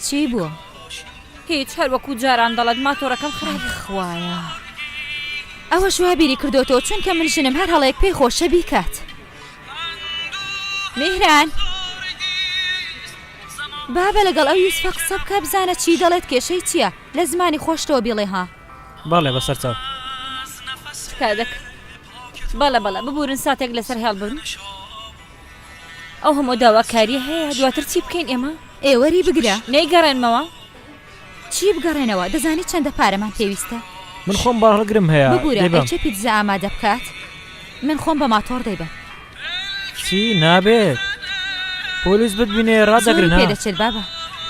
چی بووە؟ هیچ هەر وەکو جاران دەڵێت ماتۆرەکەم خراپ. خوایە ئەوە شووا بیری کردوتەوە چونکە من ژنم هەر هەڵەیەک پێی خۆشە بیکات. میهران بابە لەگەڵ ئەو یوسفە قسە بکە بزانە چی دەڵێت کێشەی چییە لە زمانی خۆشتەوە بڵێ ها. بەڵێ بەسەر چاو کادەک بەڵە ببورن ساتێک لەسەر هێڵبن. ئەو هەموو داواکاریە هەیە دواتر چی بکەین ئێمە؟ ئێوەری بگرە نەیگەڕێنمەوە. چی بگەڕێنەوە دەزانی چەندە پارەمان پێویستە؟ من خۆم باڵگرم هەیە ببوورە چه پیتزا ئامادە بکات من خۆم بە ماتۆر دەیبم. چی نابێت پۆلیس بتبینێ ڕادەگرن پێ دەچێت بابە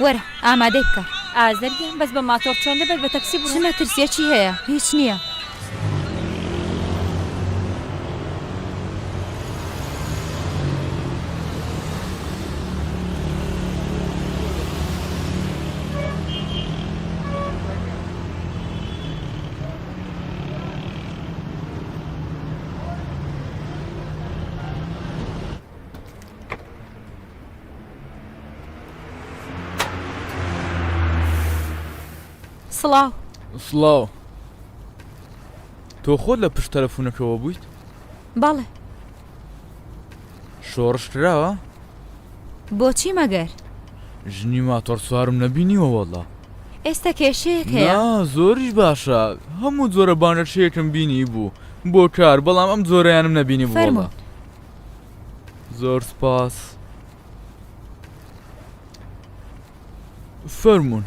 وەرە ئامادەی بکە. ئازەرگیان بەس بە ماتۆر چۆن دەبێت بە تەکسی بڕۆ؟ چمە ترسیەکی هەیە هیچ نییە. سڵاو سڵاو تۆ خۆت لە پشت تەلەفۆنەکەەوە بوویت؟ بەڵێ شۆڕشتراوە؟ بۆچی مەگەر؟ ژنی ماتۆر سوارم نەبینیوە وەڵا. ئێستا کێشەیەک هەیە؟ زۆریش باشە هەموو جۆرە بانەشەیەکم بینی بوو بۆ کار بەڵام ئەم جۆرەیانم نەبینی بوو وەڵا. زۆر سپاس. فەرموون.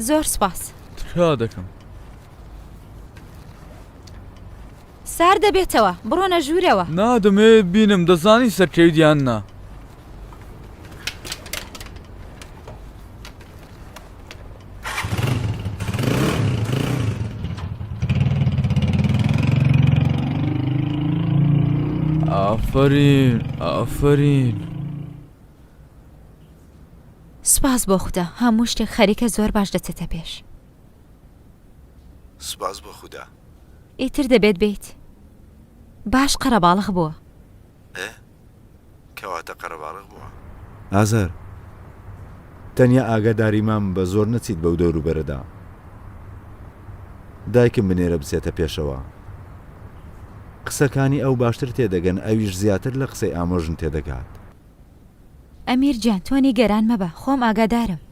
زۆر سپاس. تکا دەکەم. سار دەبێتەوە بڕۆنە ژوورەوە. نادەمێت بینم دەزانی سەرکەویدیان نا. ئافرین ئافرین. سپاس بۆ خوددا هەموو شتێک خەریکە زۆر باش دەچێتە پێش. سپاس بۆ خوددا. ئیتر دەبێت بیت باش قەرەباڵغ بووە. کەواتە قەرەباڵغ بووە. ئازار تەنیا ئاگاداریمان بە زۆر نەچیت بەو دەوروبەرەدا. دایکم بنێرە بچێتە پێشەوە. قسەکانی ئەو باشتر تێدەگەن ئەویش زیاتر لە قسەی ئامۆژن تێدەگات. ئەمیر گیان تۆنی گەران مەبە خۆم ئاگادارم.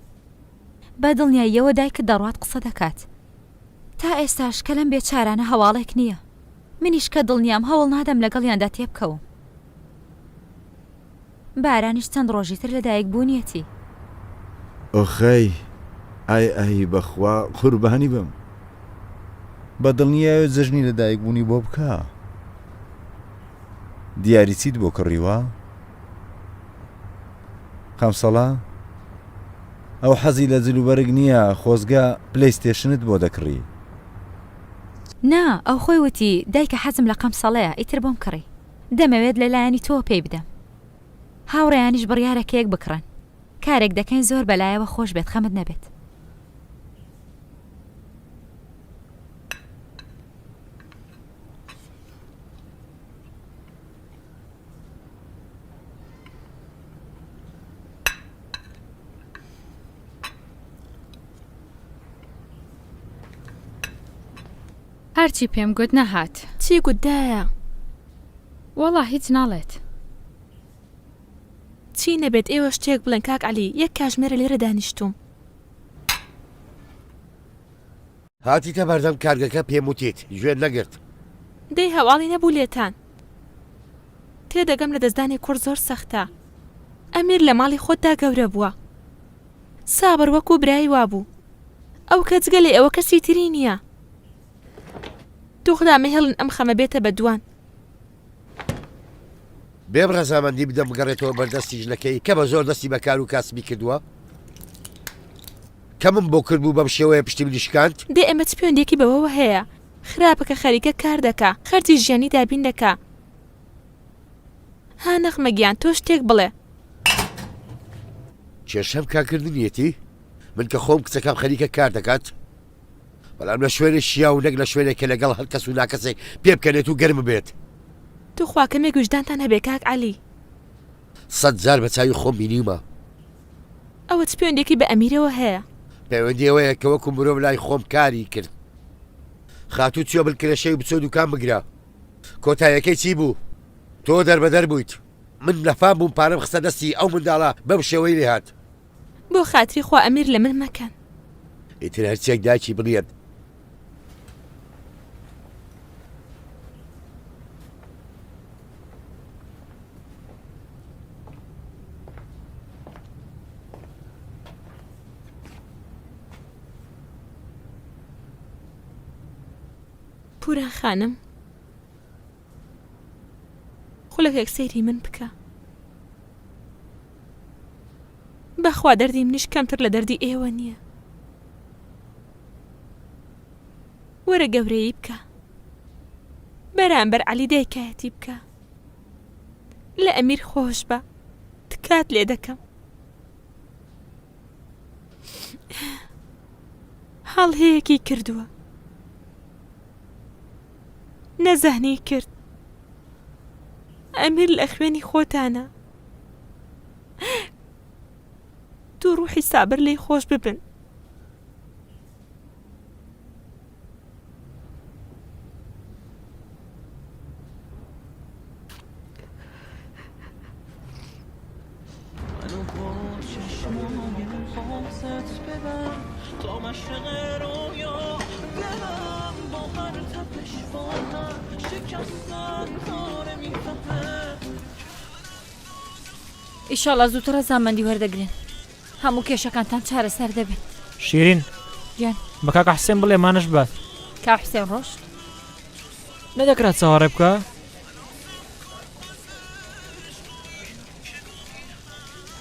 بە دڵنیاییەوە دایکت دەڕوات قسە دەکات. تا ئێستاش کە لەم بێچارانە هەواڵێک نییە. منیش کە دڵنیام هەوڵ نادەم لەگەڵیاندا تێبکەوم. بارانیش چەند ڕۆژی تر لەدایک بوونیەتی. ئۆخەی ئای بەخوا قوربانی بم. بە دڵنیایە جەژنی لەدایک بوونی بۆ بکە. دیاری چیت بۆ کڕیوە؟ قەمسەڵا ئەو حەزی لە جلوبەرگ نییە خۆزگە پلەیستێشنت بۆ دەکڕی. نا ئەو خۆی وتی دایکە حەزم لە قەمسەڵەیە ئیتر بۆم کڕی. دەمەوێت لەلایەنی تۆ پێی بدەم. هاوڕێیانیش بڕیارەکەیەک بکڕن. کارێک دەکەین زۆر بەلایەوە خۆش بێت خەمت نەبێت. هەرچی پێم گوت نەهات. چی گوتدایە؟ وەڵا هیچ ناڵێت. چی نەبێت ئێوە شتێک بڵێن کاک عەلی یەک کاژمێرە لێرە دانیشتوم. هاتیتە بەردەم کارگەکە پێم وتیت گوێت نەگرت. دەی هەواڵی نەبوو لێتان تێدەگەم لە دەستدانی کوڕ زۆر سەختە ئەمیر لە ماڵی خۆتدا گەورە بووە سابر وەکو برایی وابوو ئەو کەس گەلێ ئەوە کەسی تری نییە توخدامە هێڵن ئەم خەمە بێتە بە دوان بێم ڕەزامەندی بدەم بگەڕێتەوە بەردەستی ژنەکەی کە بە زۆر دەستی بەکار و کاسبی کردووە کە من بۆ کردبوو بەم شێوەیە پشتی منیشکاند دێ ئەمە چ پەیوەندێکی بەوەوە هەیە خراپەکە خەریکە کار دەکا خەرجی ژیانی دابین دەکا ها نەخمەگیان تۆ شتێک بڵێ کێشەم کاکردنیەتی من کە خۆم کچەکەم خەریکە کار دەکات بەڵام لە شوێنە شیا و نەک لە شوێنێکە لەگەڵ هەر کەس و ناکەسێک پێ بکەنێت و گەرم بێت تو خواکەمێ گوژدانتان هەبێ کاک عەلی 100 جار بە چاوی خۆم بینیمە ئەوە چ پەیوەندێکی بە ئەمیرەوە هەیە پەیوەندی ئەوەیە کە وەکو مرۆڤ لای خۆم کاری کرد خاتوو چیۆ بلکرێشەی بچۆ دوکان بگرە کۆتاییەکەی چی بوو تۆ دەربەدەر بوویت من نەفام بووم پارەم خستە دەستی ئەو منداڵە بەم شێوەی لێ هات بۆ خاتری خوا ئەمیر لە من مەکەن ئیتر هەرچێک داکی بڵێت پوران خانم خولەکێک سەیری من بکە بەخوا دەردی منیش کەمتر لە دەردی ئێوە نییە وەرە گەورەیی بکە بەرامبەر عەلی دایکایەتی بکە لە ئەمیر خۆش بە تکات لێ دەکەم هەڵهەیەکی کردووە نەزانی کرد ئەمیر لە خوێنی خۆتانە دوو ڕوحی سابر لی خۆش ببن ئیشاڵا زووتر ڕەزامەندی وەردەگرن هەموو کێشەکانتان چارەسەر دەبێت شیرین گیان بە کاک حسێن بڵێ مانەش بات کا حوسێن ڕۆژ نەدەکرات چاوەڕێ بکە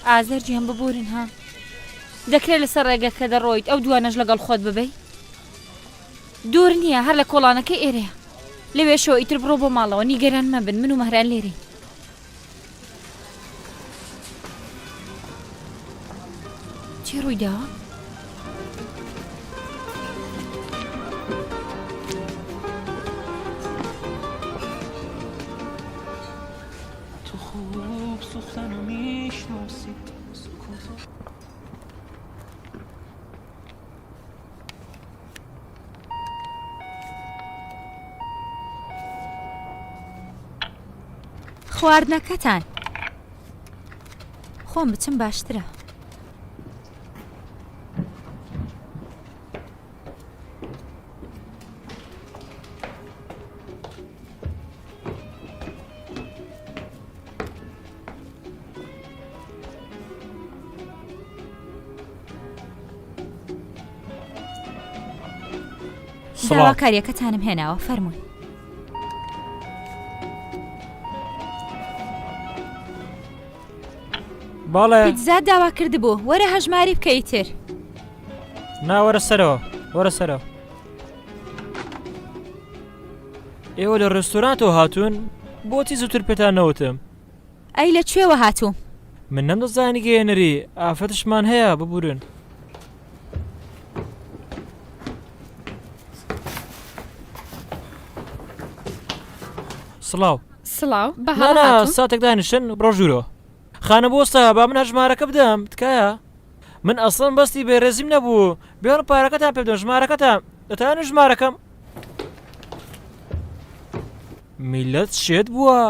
ئازەر گیان ببورن ها دەکرێت لەسەر ڕێگەکە دەڕۆیت ئەو دوانەش لەگەڵ خۆت ببەی دوور نییە هەر لە کۆڵانەکەی ئێرەیە لەوێشەوە ئیتر بڕۆ بۆ ماڵەوە نیگەران مەبن من و مەهران لێرەین چی ڕووی داوە؟ خواردنەکەتان خۆم بچم باشترە داوا کاریەکەتانم هێناوە فەرموون باڵێ پیتزا داوا کردبوو وەرە هەژماری بکەیتر ناوەرە سەرەوە وەرە سەرەوە ئێوە لە ڕێستۆرانتەوە هاتوون بۆچی زووتر پێتان نەوتم ئەی لەکوێوە هاتووم من نەمدەزانی گەێنەری ئافەتشمان هەیە ببورن سڵاو سڵاو بەهانا ساتێک دانیشن بڕۆ ژوورەوە خانە بۆستە با من هەژمارەکە بدەم تکایە من ئەسڵەن بەستی بێڕێزیم نەبوو بێڕ پارەکەتان پێ بدەم ژمارەکەتان دەتوانن ژمارەکەم میلەت شێت بووە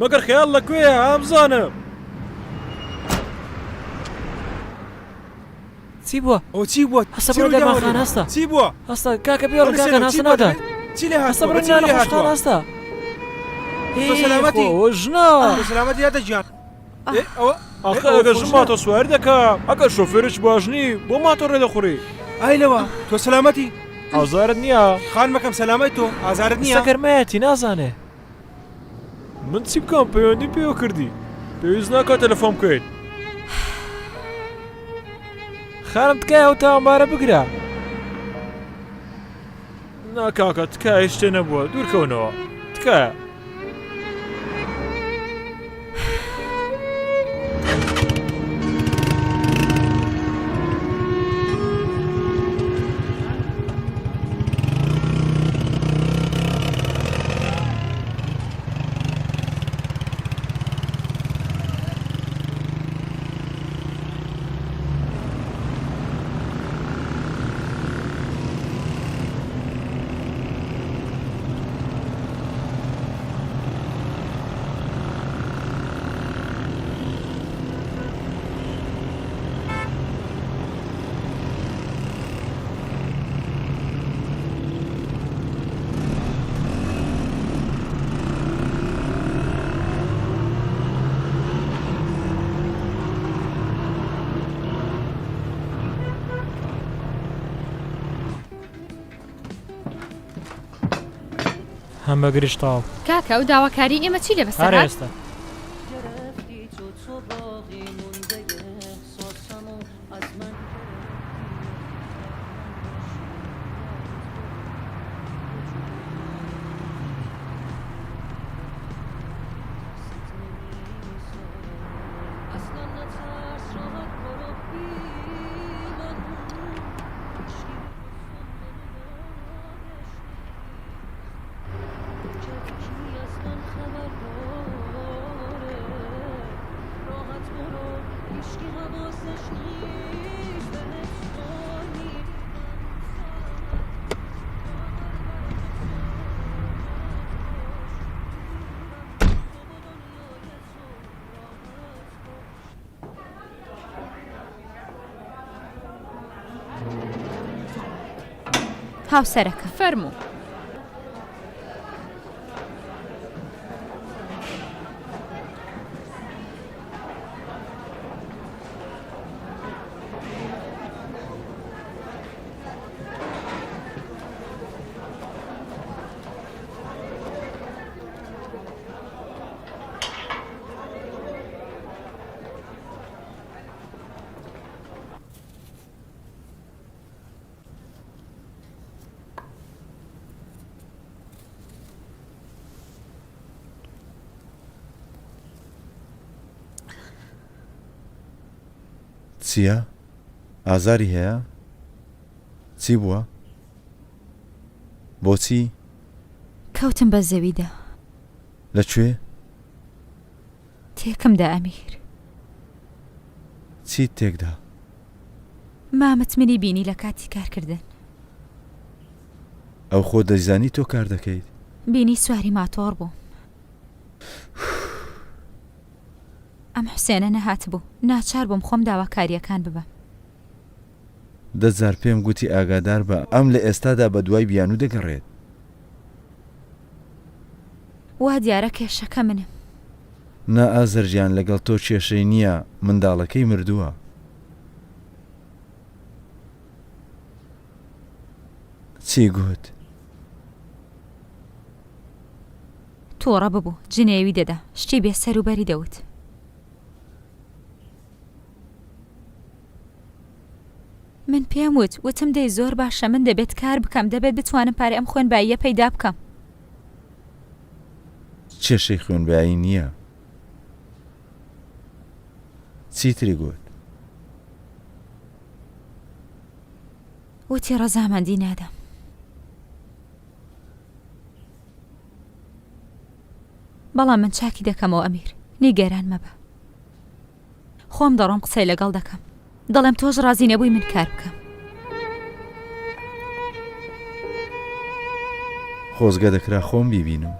مەگەر خەیاڵ لەکوێیە ئامزانم چی بووە ئەو چی بووە هەستە بڕۆ دەرمانخان هەستە چی بووە هەستە کاکە پێوەڵ کاکەن هەستە نادات چی لێ هەستە بڕۆ هاتووە نانە خۆشتان هەستە سەلامەتی ژنا سەلامەتی هاتە گیان ئەوە ئەخە ئەگە ژن ماتۆ سوار دەکەم ئەگەر شۆفێرش باشنی بۆ ماتۆ ڕێدەخوڕی ئایلەوە تۆ سەلامەتی ئازارت نییە خان مەکەم سەلامەت تۆ ئازارت نییە سەگەرمەتی نازانێ من چی بکەم پەیوەندی پێوە کردی پێویست ناکات تەلەفۆن بکەیت خانم تکایە ئەو تاوانبارە بگرە ناکاکە تکایە هیچ شتێ نەبووە دوورکەونەوە تکایە هەم بەگریش تاو کاکە ئەو داواکاری ئێمە چی لێ هەر بەسەر ئێستا هاوسەرەکە فەرموو چییە؟ ئازاری هەیە؟ چی بووە؟ بۆچی؟ کەوتم بە زەویدا لەکوێ؟ تێکمدا ئەمیر چیت تێکدا؟ مامەتمنی بینی لە کاتی کارکردن ئەو خۆ دەیزانی تۆ کار دەکەیت؟ بینی سواری ماتۆڕ بوو ئەم حوسێنە نەهات بوو ناچار بووم خۆم داواکاریەکان ببەم 10,000 پێم گوتی ئاگادار بە ئەم لە ئێستادا بە دوای بیان و دەگەڕێت وا دیارە کێشەکە منم نا ئازەرجیان لەگەڵ تۆ کێشەی نییە منداڵەکەی مردووە چی گوت؟ تۆڕە ببوو جنێوی دەدا شتی بێ سەروبەری دەوت من پێم وتم دەی زۆر باشە من دەبێت کار بکەم دەبێت بتوانم پارە ئەم خوێنباییە پەیدا بکەم کێشەی خوێنبایی نییە چیتری گوت؟ وتی ڕەزامەندی نادەم بەڵام من چاکی دەکەمەوە ئەمیر نیگەران مەبە خۆم دەڕۆم قسەی لەگەڵ دەکەم دەڵێم تۆش ڕازی نەبووی من کار بکەم خۆزگە دەکرا خۆم بیبینم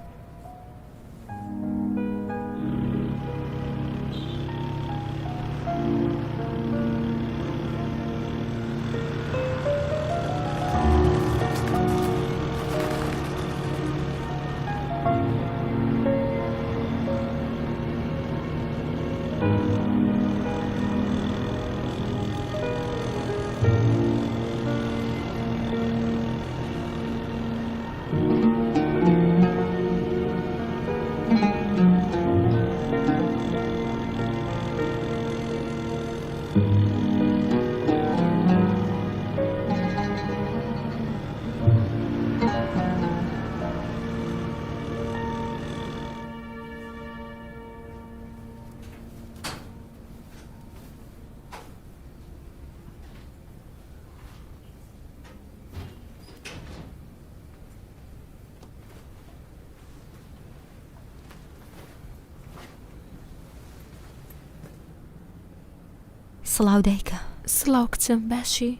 سڵاو دایکە. سڵاو کچم باشی؟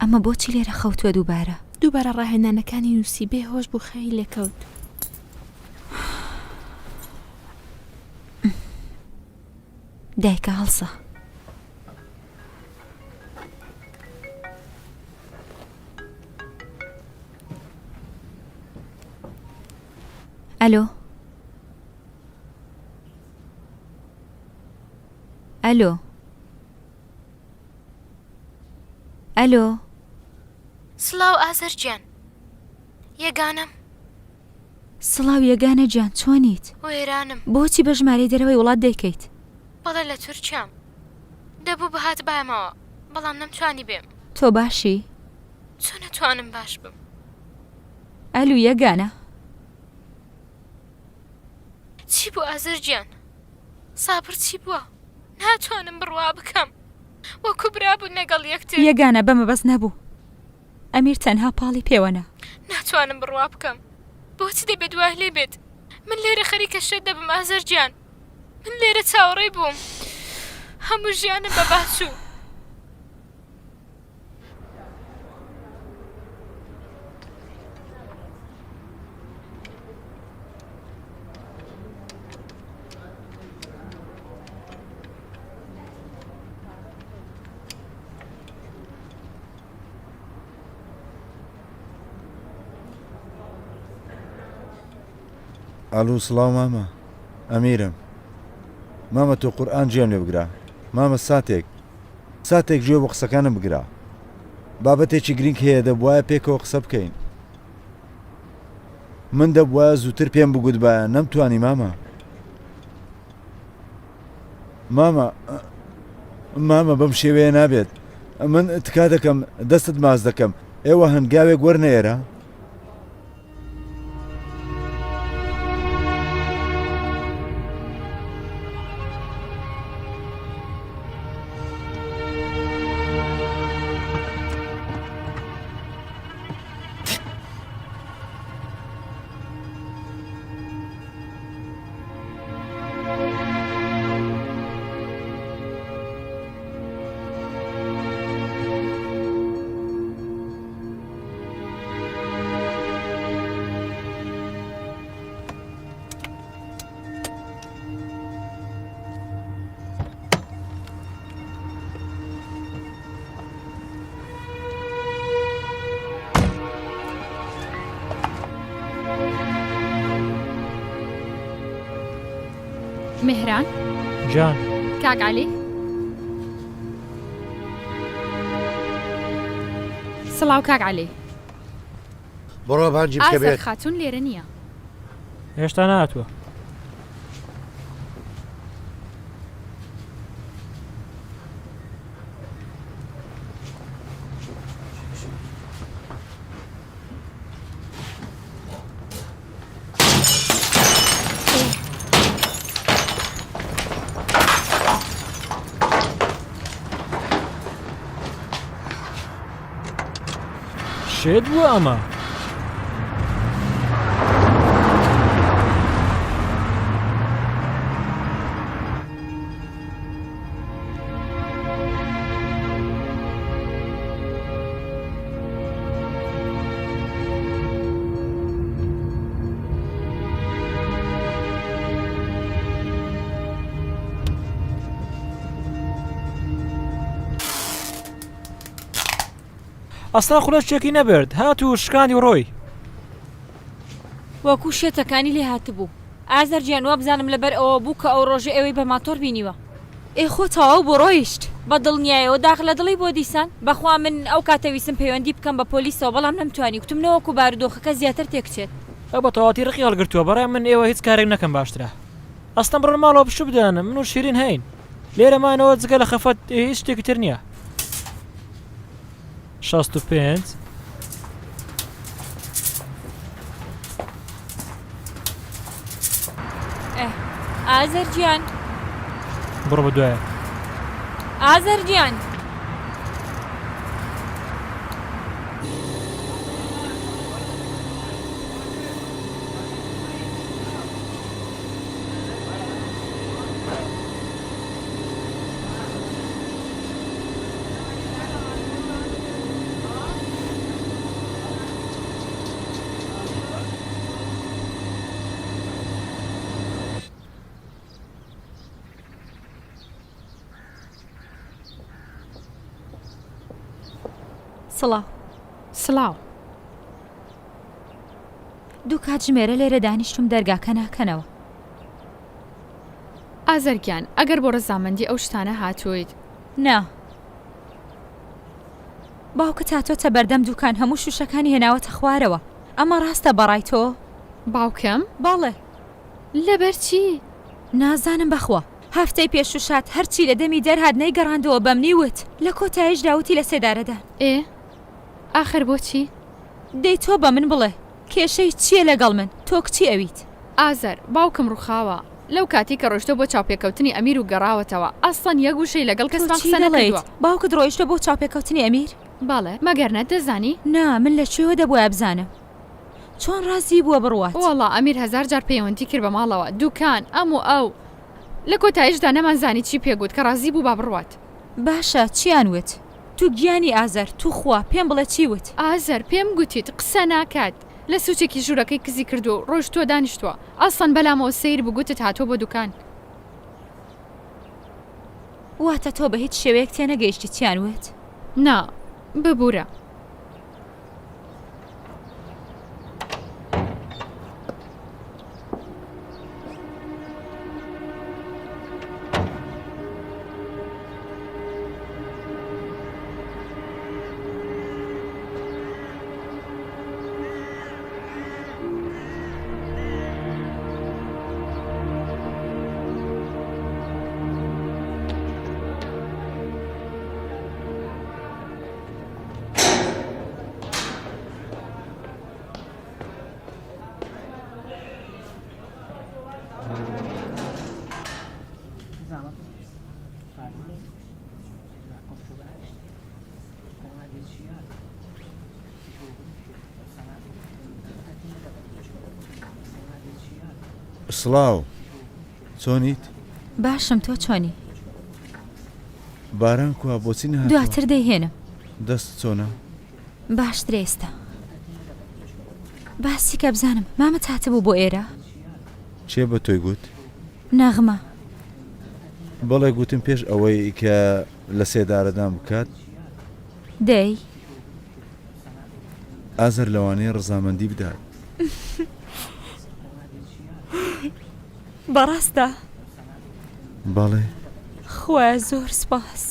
ئەمە بۆچی لێرە خەوتووە دووبارە؟ دووبارە ڕاهێنانەکانی نووسی بێهۆش بوو خەی لێکەوت. دایکە هەڵسە. ئەلۆ ئەلۆ ئەلۆ سڵاو ئازەرجیان یەگانەم سڵاو یەگانە گیان چۆنیت؟ وێرانم. بۆچی بە ژمارەی دەرەوەی وڵات دەیکەیت؟ بەڵێ لە تورکیام دەبوو بەهات بایمەوە بەڵام نەمتوانی بێم. تۆ باشی؟ چۆن نەتوانم باش بم؟ ئەلو یەگانە چی بوو ئازەرجیان؟ سابر چی بووە؟ ناتوانم بڕوا بکەم وەکو برابوو لەگەڵ یەکتر. یەگانە بەمە بەس نەبوو. ئەمیر تەنها پاڵی پێوەنە. ناتوانم بڕوا بکەم. بۆچی دەبێت دوای لێ بێت؟ من لێرە خەریکە شێت دەبم ئازەرجیان. من لێرە چاوەڕێی بووم. هەموو ژیانم بە باشوو. ئەلو سڵاو مامە ئەمیرم. مامە تۆ قورئان گوێم لێ بگرە. مامە ساتێک گوێ بۆ قسەکانم بگرە. بابەتێکی گرنگ هەیە دەبوایە پێکەوە قسە بکەین. من دەبوایە زووتر پێم بگوت بایە نەمتوانی مامە. مامە بەم شێوەیە نابێت. من تکا دەکەم دەستت ماز دەکەم. ئێوە هەنگاوێک وەرنێرە؟ مهران جان کاک عەلی سڵاو کاک عەلی. بڕۆ بانجی بکە ئازەر بێت. خاتون لێرە نییە. هێشتا نهاتووە. شێت بووە ئەمە. ئەستا خوڵەشێکی نەبرد هات و شکاندی ڕۆی. وەکو شێتەکانی لێ هاتبوو. ئازەرجیان وا بزانم لەبەر ئەوە بوو کە ئەو ڕۆژە ئەوەی بە ماتۆر بینیوە. ئێخۆ تەواو بۆ ڕۆیشت بە دڵنیایەوە داخ لە دڵی بۆ دیسان. بەخوا من ئەو کاتەویستم پەیوەندی بکەم بە پۆلیسەوە بەڵام نەمتوانی وتمنەوەکو بارودۆخەکە زیاتر تێکچێت. ئەو بە تەواتی ڕقی هەڵگرتووە بەڕای من ئێوە هیچ کارێک نەکەم باشترە. ئەستەم بڕۆن ماڵەوە پشوو بدەنم من و شیرین هەین. لێرەمانەوە جگە لە خەفەت هیچ شتێکی تر نییە. 65 ئازەرجیان بڕۆ بە دوایە. ئازەرجیان سڵاو سڵاو دوو کات ژمێرە لێرە دانیشتم دەرگاکە ناکەنەوە. ئازەرگیان ئەگەر بۆ ڕەزامەندی ئەو شتانە هاتوویت نا باوکت هاتۆتە بەردەم دوکان هەموو شوشەکانی هێناوەتە خوارەوە. ئەمە ڕاستە بەڕای تۆ؟ باوکەم باڵێ لەبەر چی؟ نازانم بەخوا هەفتەی پێشوشات هەرچی لە دەمی دەرهات نەیگەڕاندەوە بەم نیوت لە کۆتایش داوتی لە سێدارەدا. ئاخر بۆچی؟ دەی تۆ بە من بڵێ کێشەی چییە لەگەڵ من تۆ کچی ئەویت؟ ئازەر باوکم ڕووخاوە لەو کاتی کە ڕۆشتە بۆ چاوپێکەوتنی ئەمیر و گەڕاوەتەوە ئەسڵەن یەک وشەی لەگەڵ کەسمان قسە نەکردووە. باوکت ڕۆیشتە بۆ چاوپێکەوتنی ئەمیر؟ باڵێ مەگەرنە دەزانی؟ نا من لەکوێوە دەبووە بزانم چۆن ڕازی بووە بڕوات؟ وەڵا ئەمیر 1000 جار پەیوەندی کرد بە ماڵەوە دوکان ئەم و ئەو لە کۆتایشدا نەمانزانی چی پێگوت کە ڕازی بوو با بڕوات. باشە چیان وت؟ تو گیانی ئازەر تو خوا پێم بڵێ چی وت؟ ئازەر پێم گوتیت قسە ناکات لە سوچێکی ژوورەکەی کزی کردو و ڕۆژتۆ دانیشتووە ئەسڵەن بەلامەوە سیر بگوتت هاتۆ بۆ دوکان. واتە تۆ بە هیچ شێوەیەک تێنەگەیشتی چیان وت؟ نا ببوورە. سڵاو چۆنیت؟ باشم تۆ چۆنی؟ باران کووا بۆچی نهاتووە؟ دواتر دەیهێنم. دەست چۆنە؟ باشتر ئێستا باسی کە بزانم مامە هاتبوو بۆ ئێرە؟ چێ بە تۆی گوت؟ نەغمە بەڵێ گوتم پێش ئەوەی کە لە سێدارەدان بکات دەی ئازەر لەوانەیە ڕەزامەندی بدات. بەڕاستە؟ بەڵێ خوایە زۆر سپاس.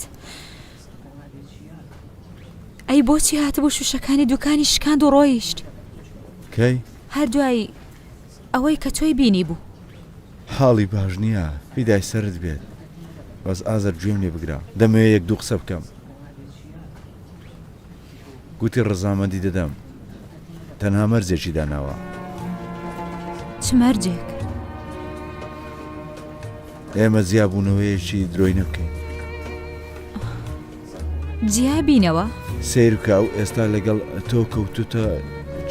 ئەی بۆچی هاتبوو شوشەکانی دوکانی شکاند و ڕۆیشت؟ کەی؟ هەردوایی ئەوەی کە تۆی بینی بوو. حاڵی باش نییە پیدای سرت بێت بەس ئازەر گوێم لێ بگرا دەمەوێت یەک دوو قسە بکەم. گوتی ڕەزامەندی دەدەم تەنها مەرجێکی داناوە. چ مەرجێک؟ ئێمە جیابوونەوەیەکی درۆی نەبکەین. جیابینەوە؟ سیر بکە و ئێستا لەگەڵ تۆ کەوتوتە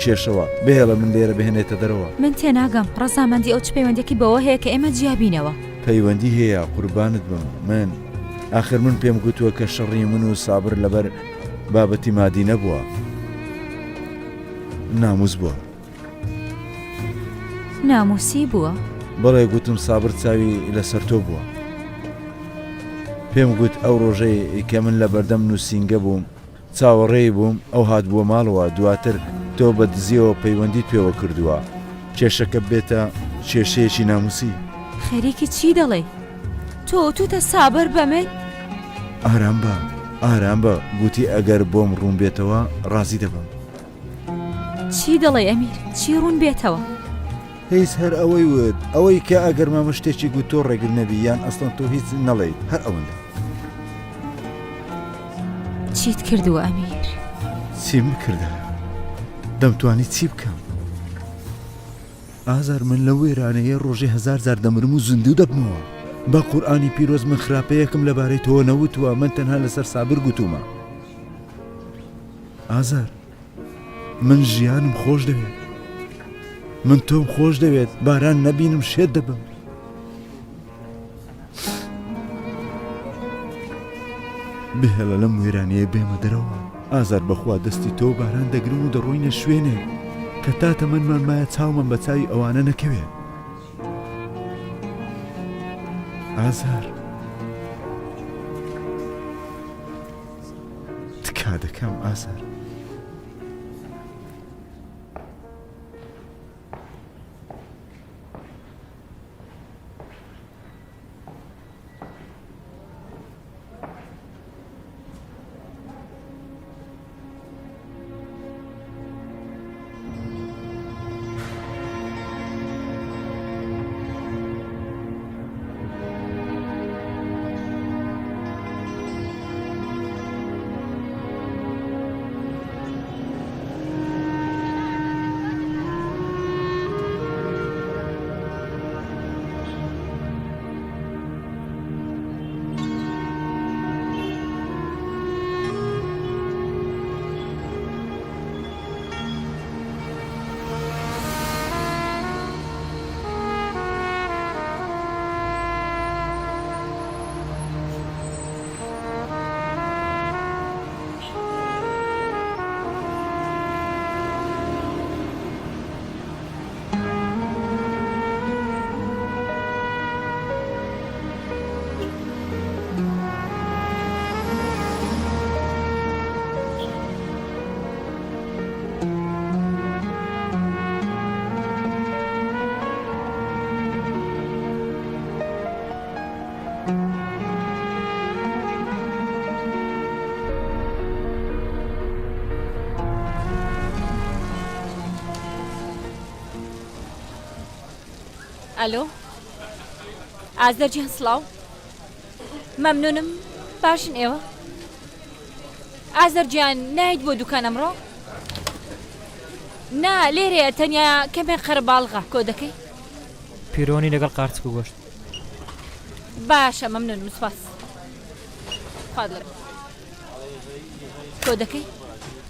کێشەوە بهێڵە من لێرە بهێنێتە دەرەوە. من تێناگەم ڕەزامەندی ئەو چ پەیوەندێکی بەوە هەیە کە ئێمە جیابینەوە. پەیوەندی هەیە قوربانت بم من ئاخر من پێم گوتووە کە شەڕی من و سابر لەبەر بابەتی مادی نەبووە ناموس بووە. ناموسی بووە؟ بەڵێ گوتم سابر چاوی لەسەر تۆ بووە. پێم گوت ئەو ڕۆژەی کە من لە بەردەم نووسینگە بووم چاوەڕێی بووم ئەو هات بووە ماڵەوە دواتر تۆ بە دزیەوە پەیوەندی پێوە کردووە کێشەکە بێتە کێشەیەکی ناموسی. خەریکی چی دەڵێ؟ تۆ توتە سابر بە من؟ ئارام بە ئارام بە گوتی ئەگەر بۆم ڕوون بێتەوە ڕازی دەبم. چی دەڵێ ئەمیر؟ چی ڕوون بێتەوە؟ هیچ هەر ئەوەی وت ئەوەی کە ئەگەر مامە شتێکی گوت تۆ ڕێگر نەبی یان ئەستان تۆ هیچ نەڵێیت هەر ئەوەندە. چیت کردووە ئەمیر؟ چیم بکردە؟ دەمتوانی چی بکەم؟ ئازار من لە وێرانەیە ڕۆژێ 1000 جار دەمرم و زیندوو دەبمەوە. بە قورئانی پیرۆز من خراپەیەکم لەبارەی تۆ نەوتووە من تەنها لەسەر سابر گوتومە. ئازار من ژیانم خۆش دەوێت من تۆم خۆش دەوێت باران نەبینم شێت دەبم. بهێڵە لەم وێرانەیە بێمە دەرەوە. ئازار بەخوا دەستی تۆ باران دەگرم و دەڕۆینە شوێنێ کە تا تەمەنمان مایە چاومەم بە چاوی ئەوانە نەکەوێت. ئازار تکا دەکەم ئازار ئەلۆ ئازەرجیان سڵاو مەمنونم باشن ئێوە ئازەرجیان نایت بۆ دوکان ئەمڕۆ نا لێرەیە تەنیا کەمێک قەرباڵغا کۆ دەکەی پیرۆنی لەگەڵ قارچک و گۆشت باشە مەمنونم سپاس خادڵ کۆ دەکەی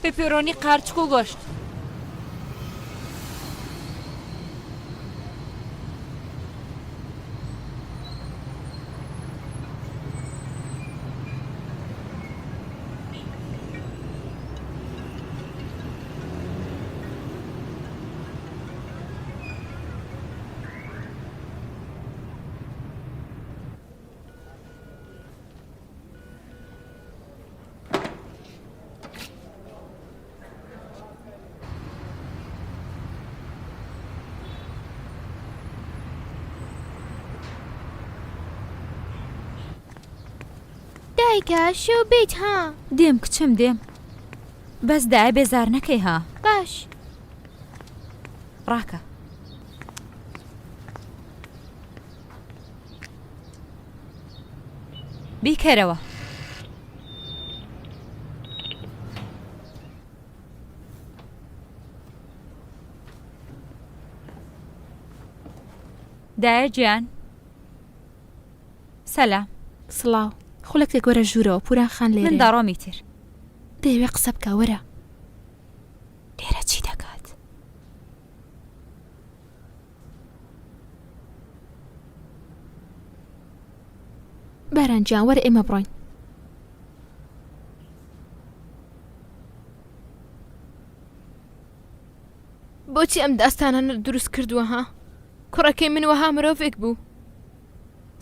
پێپێرۆنی قارچک و گۆشت دایکە شێو بیت ها دێم کچم دێم بەس دای بێزار نەکەی ها باش ڕاکە بیکەرەوە دایە گیان سەلام سڵاو خولەکێک وەرە ژوورەوە پوران خان لێرە من داڕۆمی تر دەیەوێ قسە بکە وەرە لێرە چی دەکات بارانجان وەرە ئێمە بڕۆین بۆچی ئەم داستانە دروست کردووە ها کوڕەکەی من وەها مرۆڤێک بوو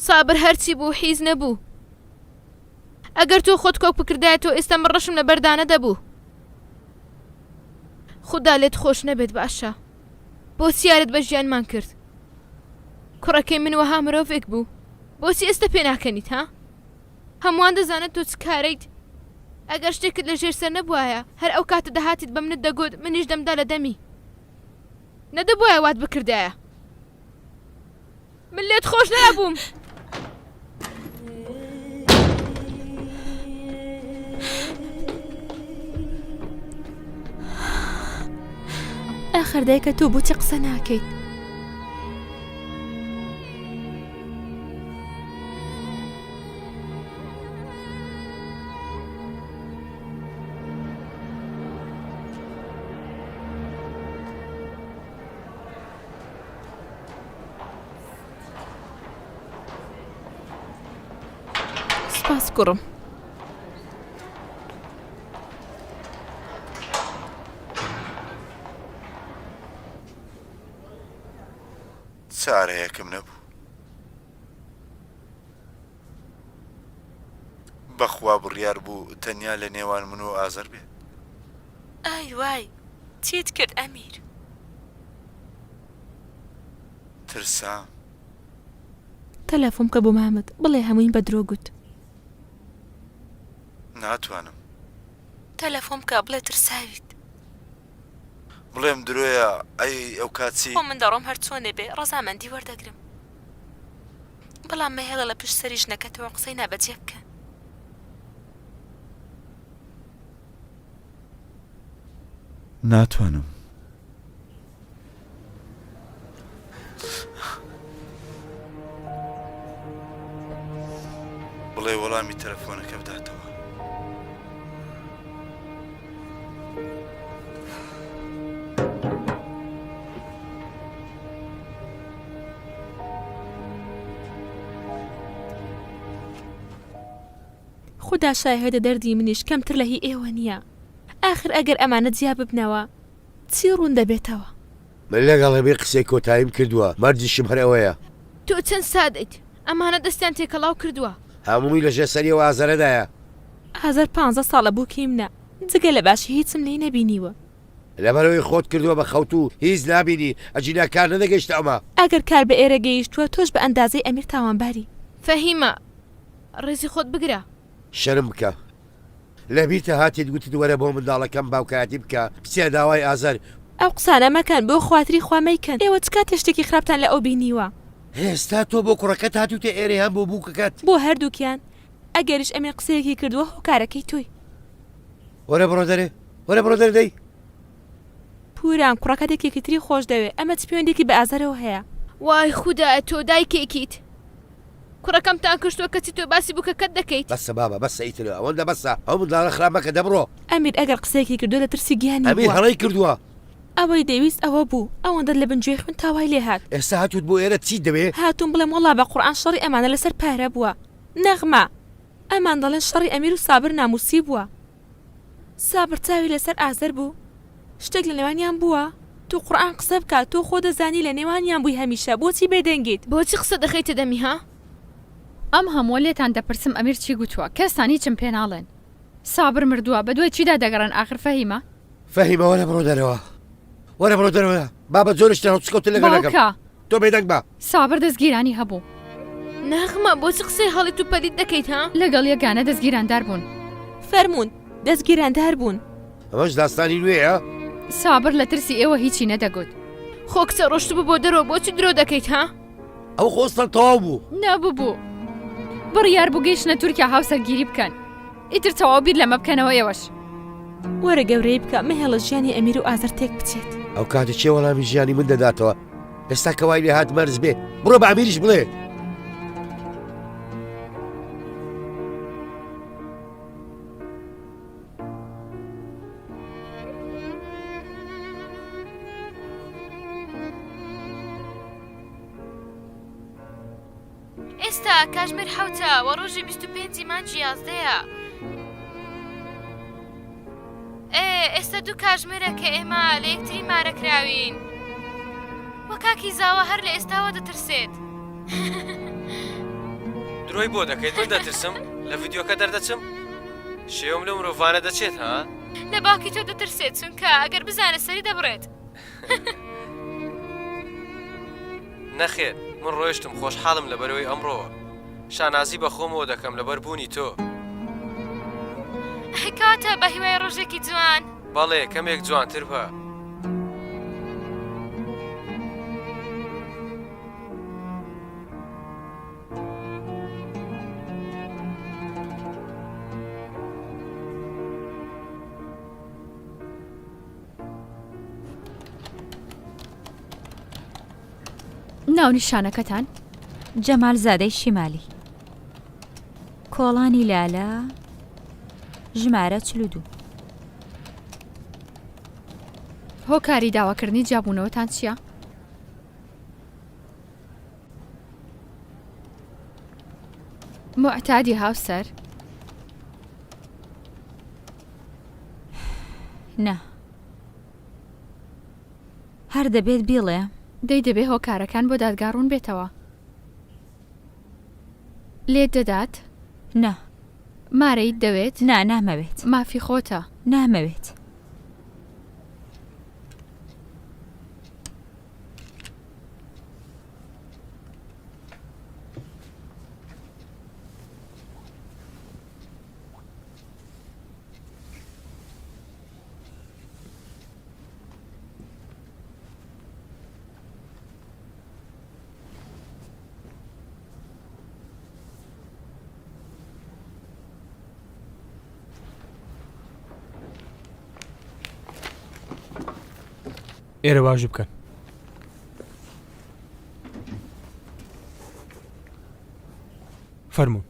سابر هەرچی بوو حیز نەبوو ئەگەر تۆ خۆت کۆک بکردایەتەوە ئێستا من ڕەشم لە بەردانە دەبوو خوددا لێت خۆش نەبێت باشە بۆچی یارت بە ژیانمان کرد کوڕەکەی من وەها مرۆڤێک بوو بۆچی ئێستا پێ ناکەنیت ها هەمووان دەزانێت تۆ چ کارەیت ئەگەر شتێکت لە ژێر سەر نەبوایە هەر ئەو کاتە دەهاتیت بە منت دەگوت منیش دەمدا لە دەمی نەدەبوایە وات بکردایە من لێت خۆش نابووم ئاخر دایکە تۆ بۆچی قسە ناکەیت سپاس کوڕم چارەیەکم نەبوو بەخوا بڕیار بوو تەنیا لە نێوان من و ئازەر بێت ئای وای چیت کرد ئەمیر ترسام تەلەفۆن کە بۆ مامەت بڵێ هەمووی بە درۆ گوت ناتوانم تەلەفۆن بکە بڵێ ترساویت بڵێم درۆیە ئەی ئەو کاچی خۆ من دەڕۆم هەر چۆنێ بێ ڕەزامەندی وەردەگرم بەڵام مەهێڵە لە پشت سەریش نەکەتەوە قسەی نابەجێ بکە ناتوانم بڵێ وەڵامی تەلەفۆنەکە بداتەوە خوددا شایهێدە دەردی منیش کەمتر لە هی ئێوە نییە ئاخر ئەگەر ئەمانە جیا ببنەوە چی ڕوون دەبێتەوە من لەگەڵ هەبێ قسەی کۆتاییم کردووە مەرجیشم هەرەوەیە تۆ چەند سادەیت ئەمانە دەستیان تێکەڵاو کردووە هەمووی لەژێر سەریەوە ئازارەدایە ئازار 15 ساڵە بوو کیمنە جگە لە باشی هیچم لێی نەبینیوە لەبەرەوەی خۆت کردووە بە خەوت و هیچ نبینی ئەجینا کار نەدەگەیشتە ئەمە ئەگەر کار بە ئێرە گەیشتووە تۆش بە ئەندازەی ئەمیر تاوانباری فەهیمە ڕێزی خۆت بگرە شەرم بکە لە بیرتە هاتیت گوتت وەرە بۆ منداڵەکەم باوکاتی بکە پچێ داوای ئازار ئەو قسانە مەکەن بۆ خواتری خوا مەیکەن ئێوە چ کاتێ شتێکی خراپتان لە ئەو بینیوە هێستا تۆ بۆ کوڕەکەت هاتووتە ئێرەیان بۆ بووکەکەت بۆ هەردووکیان ئەگەریش ئەمێ قسەیەکی کردووە هۆکارەکەی تۆی. وەرە بڕۆ دەرێ وەرە بڕۆ دەردەی پوران کوڕەکە دێکێکی تری خۆش دەوێ ئەمە چ پەیوەندێکی بە ئازارەوە هەیە. وای خوددا تۆ دایکێکیت کوڕەکەمتان کردووە کەچی تۆ باسی بووکەکەت دەکەیت. بەسە بابە بەسە ئیتر ئەوەندە بەسە ئەو منداڵە خراپەکە دەبڕۆ. ئەمیر ئەگەر قسەیەکی کردو لە ترسی گیانی ئەمیر هەڵەی کردووە. ئەوەی دەویست ئەوە بوو ئەوەندە لە بنجێ خوێن تاوای لێ هات. ئێستا هاتووت بۆ ئێرە چی دەوێ؟ هاتوون بڵێم وەڵا بە قورئان شەڕی ئەمانە لەسەر پارە بووە. نەغمە ئەمان دەڵێن شەڕی ئەمیر و سابر ناموسی بووە. سابر چاوی لەسەر ئازەر بوو شتێک لە نێوانیان بووە. تو قورئان قسە بکات تۆ خۆ دەزانی لە نێوانیان بووی هەمیشە بۆچی بێدەنگیت؟ بۆچی قسە دەخەیتە دەمی ها؟ ئەم هەموو لێتان دەپرسم ئەمیر چی گوتووە کەستانی چم پێ ناڵێن. سابر مردووە بە دوای چیدا دەگەڕن ئاخر فەهیمە؟ فەهیمە وەرە بڕۆ دەرەوە وەرە بڕۆ دەرەوە بابە زۆرشتە هەڵسکەوتە لەگەڵەکەم تۆ بێدەنگ بە. سابر دەستگیرانی هەبوو. ناغمە بۆچی قسەی هەڵی تو پەلیت دەکەیت ها؟ لەگەڵ یەکانە دەستگیراندار بوون. فەرموون دەستگیراندار بوون. ئەمەش داستانی نوێیە؟ سابر لە ترسی ئێوە هیچی نەدەگوت. خۆ کچە ڕۆشت بوو بۆ دەرەوە بۆچی درۆ دەکەیت ها؟ ئەو خۆستەڵ تەواو بوو. نەبوو بڕیار بوو گەیشتنە تورکیا هاوسەرگیری بکەن. ئیتر تەواو بیر لەمە بکەنەوە ئێوەش. وەرە گەورەی بکە مەهێڵە ژیانی ئەمیر و ئازەر تێک بچێت. ئەو کاتە چێ وەڵامی ژیانی من دەداتەوە ئێستا کەوای لێ هات مەرز بێ بڕۆ بە ئەمیریش بڵێ. ئێستا کاژمێر حوتە وە ڕۆژی 25 مانجی 11ەیە. ئێستا دوو کاژمێرە کە ئێمە لە یەکتری مارەکراوین وە کاکی زاوە هەر لە ئێستاوە دەترسێت. درۆی بۆ دەکەیت من دەترسم لە ڤیدیۆکە دەردەچم شێوم لە مرۆڤانە دەچێت ها؟ لە باوکی تۆ دەترسێت چونکە ئەگەر بزانە سەری دەبڕێت. نەخێر من ڕۆیشتم خۆشحاڵم لەبەرەوەی ئەمڕۆوە شانازی بە خۆمەوە دەکەم لەبەر بوونی تۆ. کاتە بە هیوای ڕۆژێکی جوان. بەڵێ کەمێک جوانتر بە. ناو نیشانەکەتان؟ جەمال زادەی شیمالی کۆڵانی لالە ژمارە 42. هۆکاری داواکردنی جابوونەوەتان چییە؟ معتادی هاوسەر؟ نە هەر دەبێت بیڵێ دەبێ هۆکارەکان بۆ دادگاڕون بێتەوە. لێت دەدات؟ نە. مارەیت دەوێت؟ نامەوێت. مافی خۆتە؟ نامەوێت. ئێرە واژ بکەن. فەرموون.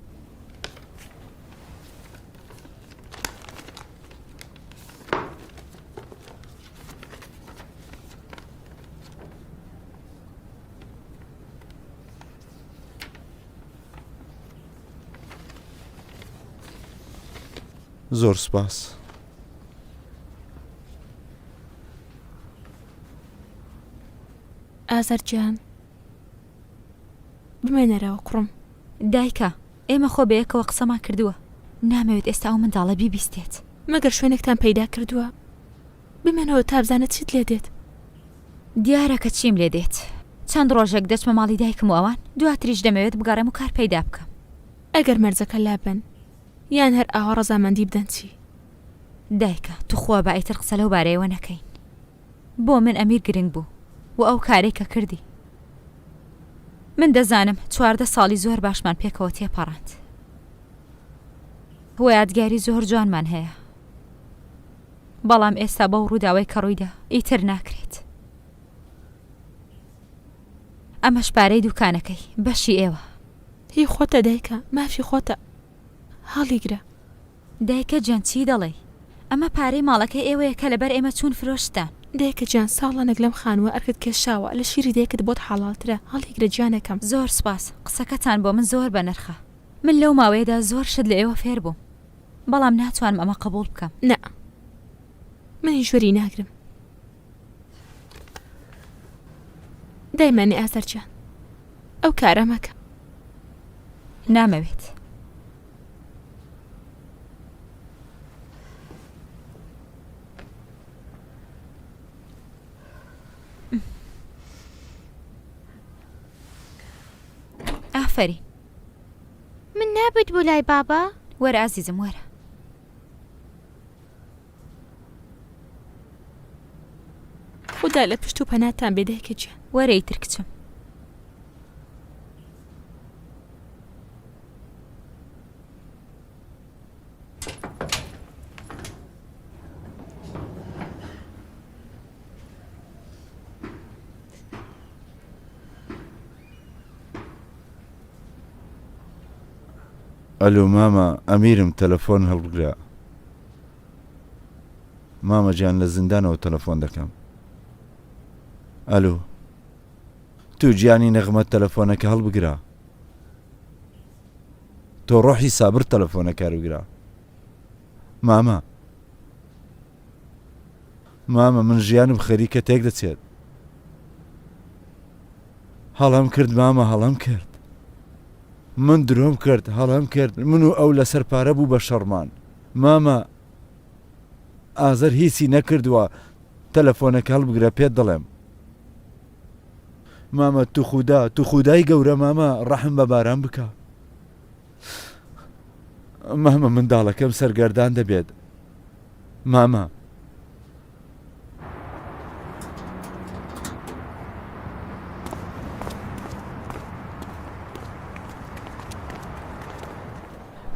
زۆر سپاس. ئازەرجان بمێنەرەوە کوڕم. دایکە ئێمە خۆ بەیەکەوە قسەمان کردووە نامەوێت ئێستا ئەو منداڵە بیبیستێت. مەگەر شوێنێکتان پەیدا کردووە بمێنەوە تا بزانە چیت لێ دێت. دیارە کە چیم لێ دێت. چەند ڕۆژێک دەچمە ماڵی دایکم و ئەوان دواتریش دەمەوێت بگەڕێم و کار پەیدا بکەم. ئەگەر مەرجەکە لابن یان هەر ئاوا ڕەزامەندی بدەن چی؟ دایکە توخوا بە ئیتر قسە لەو بارەیەوە نەکەین. بۆ من ئەمیر گرنگ بوو و ئەو کارێک کە کردی من دەزانم 14 ساڵی زۆر باشمان پێکەوە تێپەڕاند هو یادگاری زۆر جوانمان هەیە بەڵام ئێستا بەو ڕووداوای کە ڕوویدا ئیتر ناکرێت ئەمەش پارەی دوکانەکەی بەشی ئێوە هی خۆتە دایکە مافی خۆتە هەڵیگرە دایکە گیان چی دەڵێ ئەمە پارەی ماڵەکەی ئێوەیە کە لەبەر ئێمە چوون فرۆشتان دایکە گیان ساڵانێک لەم خانووە ئەرکت کێشاوە لە شیری دایکت بۆت حاڵاترە هەڵیگرە گیانەکەم زۆر سپاس قسەکەتان بۆ من زۆر بەنرخە من لەو ماوەیەدا زۆر شت لە ئێوە فێر بووم بەڵام ناتوانم ئەمە قبول بکەم نە منی ژوەری ناگرم دایمانی ئازەرجان ئەو کارە مەکە نامەوێت ئافەری من نابێت بۆ لای بابا وەرە ئازیزم وەرە خدا لە پشت و پەناتان بێ دایکە گیان وەرە ئیتر کچم ئەلو مامە ئەمیرم تەلەفۆن هەڵبگرا مامە گیان لە زیندانەوە تەلەفۆن دەکەم ئەلو تو گیانی نەغمەت تەلەفۆنەکە هەڵبگرا تۆ ڕۆحی سابر تەلەفۆنەکە وگرا مامە من ژیانم خەریکە تێک دەچێت هەڵام کرد مامە هەڵام کرد من درۆم کرد هەڵام کرد من و ئەو لەسەر پارە بوو بە شەڕمان مامە ئازەر هیچی نەکردووە تەلەفۆنەکە هەڵبگرە پێت دەڵێم مامە تو خودای گەورە مامە ڕەحم بە باران بکە مامە منداڵەکەم سەرگەردان دەبێت مامە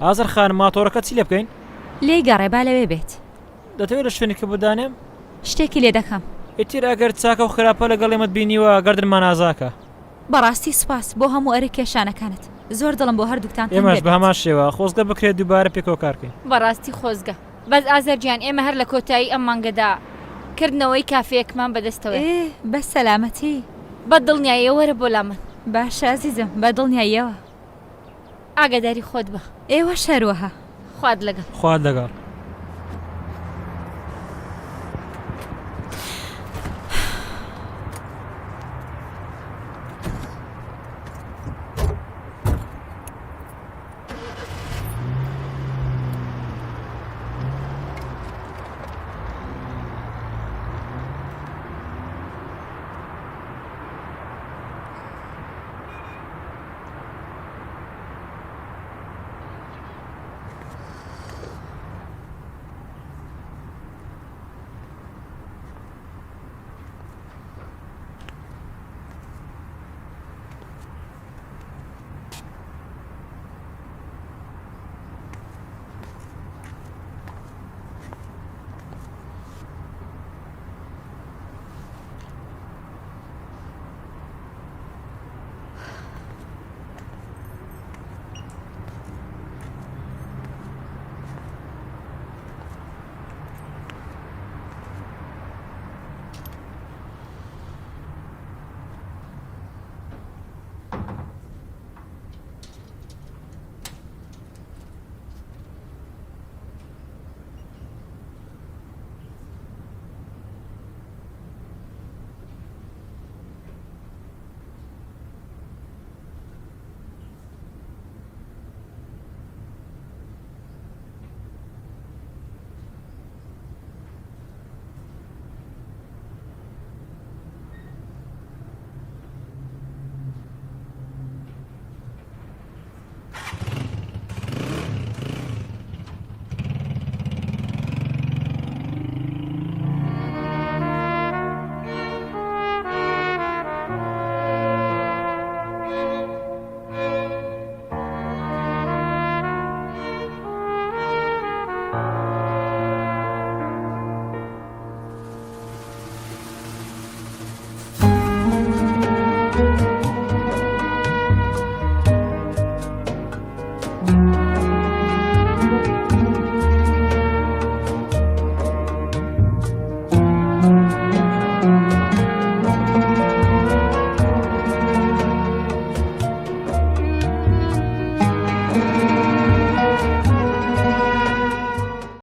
ئازەر خان ماتۆڕەکە چی لێ بکەین لێ گەڕێ با لەوێ بێت دەتەوێت لە شوێنێکە بدانێم شتێکی لێ دەکەم ئیتر ئەگەر چاکە و خراپە لەگەڵ ئێمەت بینیوە گەردنمان ئازاکە بەڕاستی سپاس بۆ هەموو ئەرە کێشانەکانت زۆر دڵم بۆ هەردووکتان ئێمەش بە هەمان شێوە خۆزگە بکرێت دووبارە پێکەوە کارکەین بەڕاستی خۆزگە بەس ئازەرجیان ئێمە هەر لە کۆتایی ئەم مانگەدا کردنەوەی کافەیەکمان بەدەستەوە بە سەلامەتی بە دڵنیاییە وەرە بۆ لا من باشە عزیزم بە دڵنیاییەوە ئاگاداری خۆت بە ئێوە شەروەها خواد لەگەڵ خواد لەگەڵ